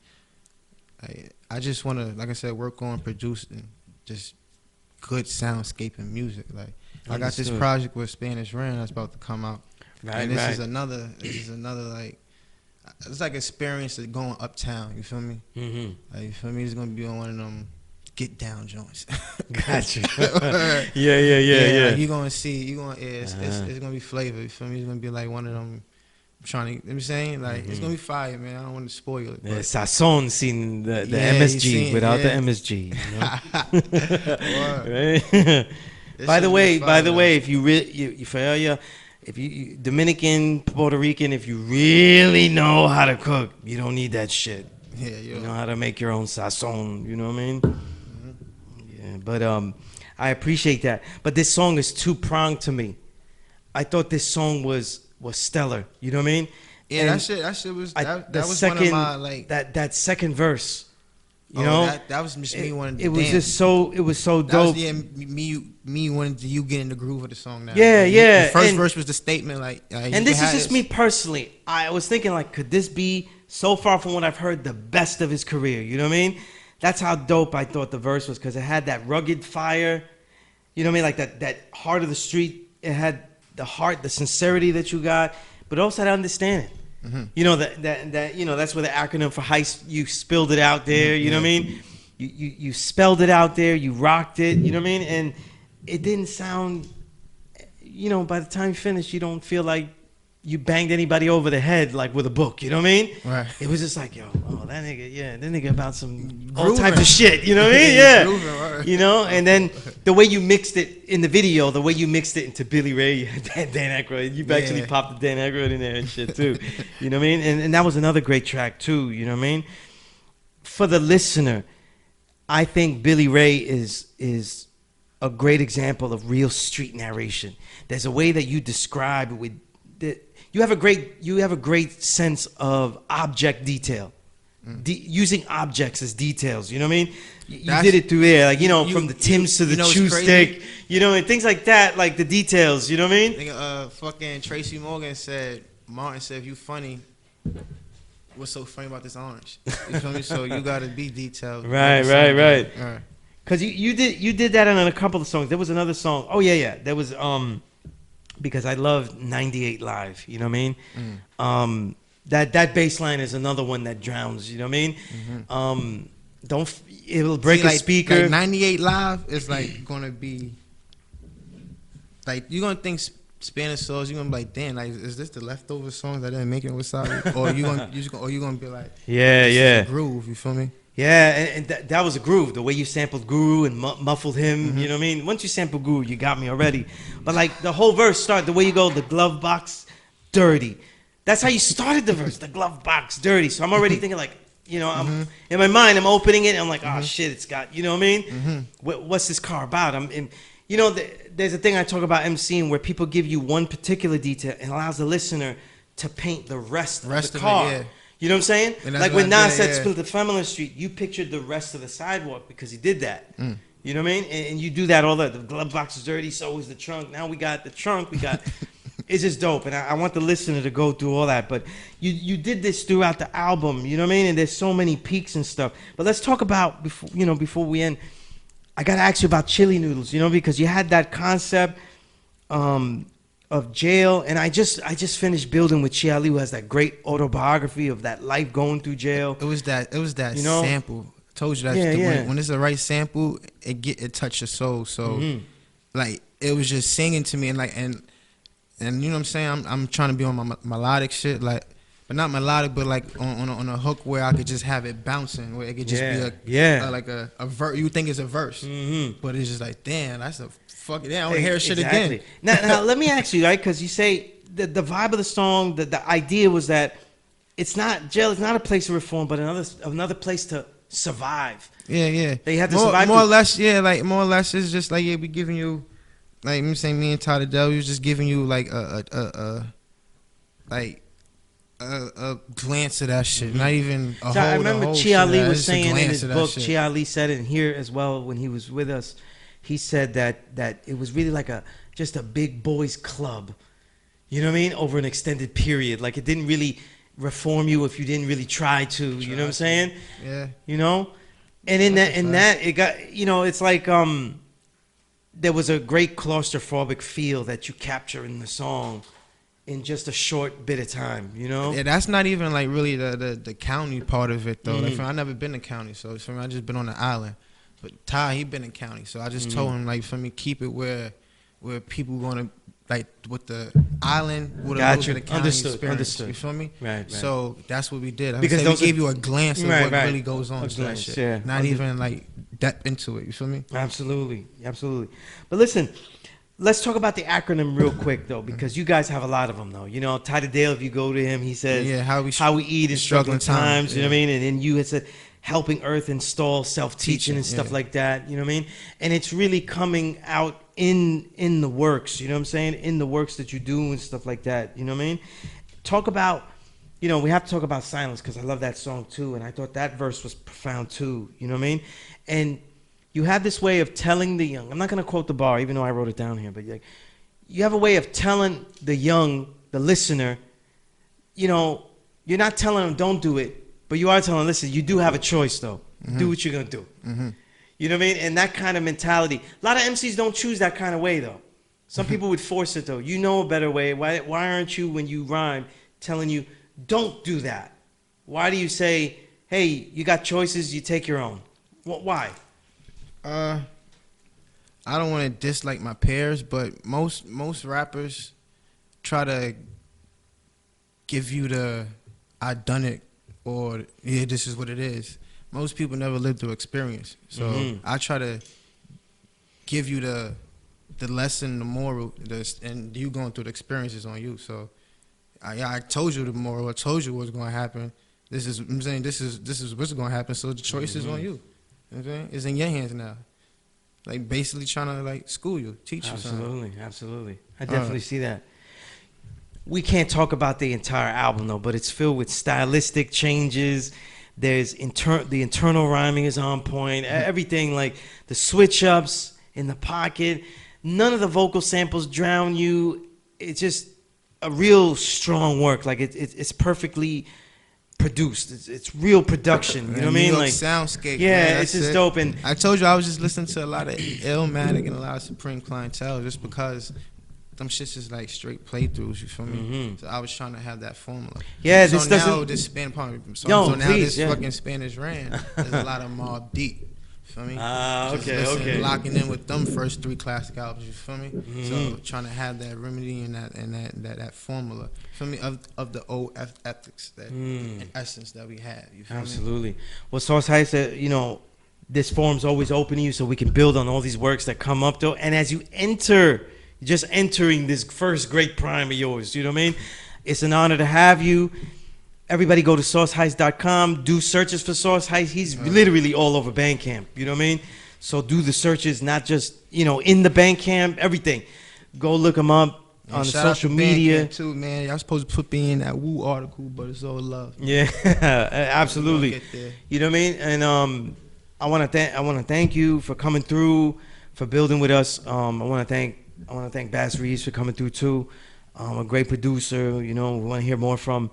I just want to, like I said, work on producing just good soundscaping music. Like, I got this project with Spanish Rain that's about to come out. And this is another like, it's like experience of going uptown. You feel me? Like, you feel me? It's gonna be on one of them get down joints. Gotcha. Yeah. Like, you gonna see, it's gonna be flavor. You feel me? It's gonna be like one of them. You know what I'm saying? Like, it's gonna be fire, man. I don't want to spoil it. Yeah, Sasson seen the MSG without the MSG. You know? Right? By the way, if you Dominican, Puerto Rican, if you really know how to cook, you don't need that shit. Yeah, you know how to make your own sazon. You know what I mean? Yeah, but I appreciate that. But this song is two-pronged to me. I thought this song was stellar. You know what I mean? Yeah, and that shit was that was one of my, like, that second verse. You know, that was just me wanting to It was dance. just so dope. Me wanting to get in the groove of the song now. Yeah. The first verse was the statement, like, and this is just me personally. I was thinking, like, could this be, so far from what I've heard, the best of his career? You know what I mean? That's how dope I thought the verse was, because it had that rugged fire. You know what I mean? Like that heart of the street. It had the heart, the sincerity that you got, but also had understanding. You know that you know, that's where the acronym for heist, you spilled it out there. You know what I mean? You spelled it out there. You rocked it. You know what I mean? And it didn't sound, you know, by the time you finish, you don't feel like you banged anybody over the head like with a book, you know what I mean? Right. It was just like, yo, oh, that nigga about some all Grooving. types of shit, you know what I mean? Yeah. Grooving, right. You know, and then the way you mixed it in the video, the way you mixed it into Billy Ray, Dan Aykroyd, you actually Yeah. popped the Dan Aykroyd in there and shit too. You know what I mean? And that was another great track too, you know what I mean? For the listener, I think Billy Ray is a great example of real street narration. There's a way that you describe with you have a great sense of object detail, using objects as details. You know what I mean? You did it through there, like from the Timbs to the chew stick, and things like that, like the details. You know what I mean? Nigga, fucking Tracy Morgan said, Martin said, if you funny, what's so funny about this orange? You feel me? So you gotta be detailed. Right. Right. Cause you did that on a couple of songs. There was another song. Oh yeah. There was because I love 98 Live. You know what I mean? That bass line is another one that drowns. You know what I mean? It'll break a speaker. Like 98 Live is like gonna be like you're gonna think Spanish songs. You're gonna be like, damn, like is this the leftover songs that didn't make it with Wasabi? Or you're gonna be like, yeah, this yeah, is a groove. You feel me? Yeah, and that was a groove. The way you sampled Guru and muffled him, you know what I mean? Once you sample Guru, you got me already. But like the whole verse started the way you go, the glove box dirty. That's how you started the verse, the glove box dirty. So I'm already thinking like, I'm in my mind, I'm opening it and I'm like, oh shit, it's got, you know what I mean? What's this car about? There's a thing I talk about MCing where people give you one particular detail and allows the listener to paint the rest of the car. It, yeah. You know what I'm saying? And like when Nas said split the Family Street, you pictured the rest of the sidewalk because he did that. You know what I mean? And you do that all the glove box is dirty, so is the trunk. Now we got the trunk, it's just dope. And I want the listener to go through all that. But you did this throughout the album, you know what I mean? And there's so many peaks and stuff. But let's talk about, before we end, I got to ask you about chili noodles, because you had that concept of jail, and I just finished building with Chia Lee, who has that great autobiography of that life going through jail. It was that sample. I told you that when it's the right sample, it touched your soul. So like it was just singing to me, and you know what I'm saying. I'm trying to be on my melodic shit, like, but not melodic, but like on a hook where I could just have it bouncing, where it could just be like a verse. You think it's a verse, but it's just like, damn, that's a fuck it. I don't hear shit again. Now let me ask you, right? Because you say the vibe of the song, the idea was that it's not jail. It's not a place of reform, but another place to survive. Yeah. They had to survive. More or less, it's just like we giving you, like I'm saying, me and Tyler Dell, we was just giving you like a glance of that shit, not even a whole. I remember Chia Lee was saying in his book. Shit. Chia Lee said it here as well when he was with us. He said that it was really like just a big boys club, you know what I mean, over an extended period. Like it didn't really reform you if you didn't really try to, you know what I'm saying? Yeah. And in that it got, it's like there was a great claustrophobic feel that you capture in the song in just a short bit of time, Yeah, that's not even like really the county part of it though. Like, I've never been to county, so for me, I just been on the island. But Ty, he been in county, so I just told him, like, for me, keep it where people gonna, like, with the island, with a little bit of county experience. Understood. You feel me? Right. So that's what we did. Because we gave you a glance of what really goes on to that shit. Yeah. Not even, like, depth into it. You feel me? Absolutely. But listen, let's talk about the acronym real quick, though, because you guys have a lot of them, though. Tyler Dale, if you go to him, he says, how we eat in struggling times, you know what I mean? And then you had said, helping Earth install self-teaching and stuff like that, you know what I mean? And it's really coming out in the works, you know what I'm saying? In the works that you do and stuff like that, you know what I mean? Talk about, we have to talk about Silence because I love that song too, and I thought that verse was profound too, you know what I mean? And you have this way of telling the young, I'm not going to quote the bar, even though I wrote it down here, but you have a way of telling the young, the listener, you're not telling them don't do it, but you are telling them, listen, you do have a choice, though. Do what you're going to do. You know what I mean? And that kind of mentality. A lot of MCs don't choose that kind of way, though. Some people would force it, though. You know a better way. Why aren't you, when you rhyme, telling you, don't do that? Why do you say, hey, you got choices, you take your own? Why? I don't want to dislike my peers, but most rappers try to give you the I done it or yeah, this is what it is. Most people never live through experience. So I try to give you the lesson, the moral, and you going through the experiences on you. So I told you the moral. I told you what's going to happen. This is I'm saying. This is what's going to happen. So the choice is on you. You know what I'm saying? It's in your hands now. Like basically trying to like school you, teach you something. Absolutely. I definitely see that. We can't talk about the entire album though, but it's filled with stylistic changes. There's the internal rhyming is on point. Everything like the switch ups in the pocket. None of the vocal samples drown you. It's just a real strong work. Like it's perfectly produced. It's real production. You know what I mean? New York Like soundscape. yeah, man, it's just dope. And I told you I was just listening to a lot of Illmatic and a lot of Supreme Clientele just because them shits is like straight playthroughs. You feel me? So I was trying to have that formula. yeah, So this now doesn't. this Spanish Please, yeah. fucking Spanish ran. There's a lot of Mobb Deep. You feel me? Just Okay, listen, okay. locking in with them first 3 classic albums. You feel me? So trying to have that remedy and that formula. Feel me? Of the old ethics, that essence that we have. You feel me? Absolutely. Well, Sauce High said, you know, this forum's always open to you so we can build on all these works that come up though. And as you enter, just entering this first great prime of yours, you know what I mean? It's an honor to have you. Everybody go to sauceheist.com, do searches for Sauce Heist. He's literally all over Bandcamp, you know what I mean? So do the searches, not just, you know, in the Bandcamp, everything. Go look him up on the shout out social to media. Bandcamp too, man. Y'all supposed to put me in that Woo article, but it's all love. Yeah, absolutely. Get there. You know what I mean? And I want to thank you for coming through, for building with us. I want to thank Bass Reeves for coming through too. A great producer. You know, we want to hear more from.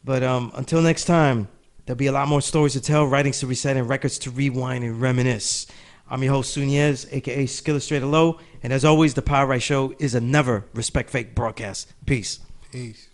But until next time, there'll be a lot more stories to tell, writings to recite, and records to rewind and reminisce. I'm your host, Sunez, a.k.a. Skillustrator Low. And as always, The Power Right Show is a never respect fake broadcast. Peace. Peace.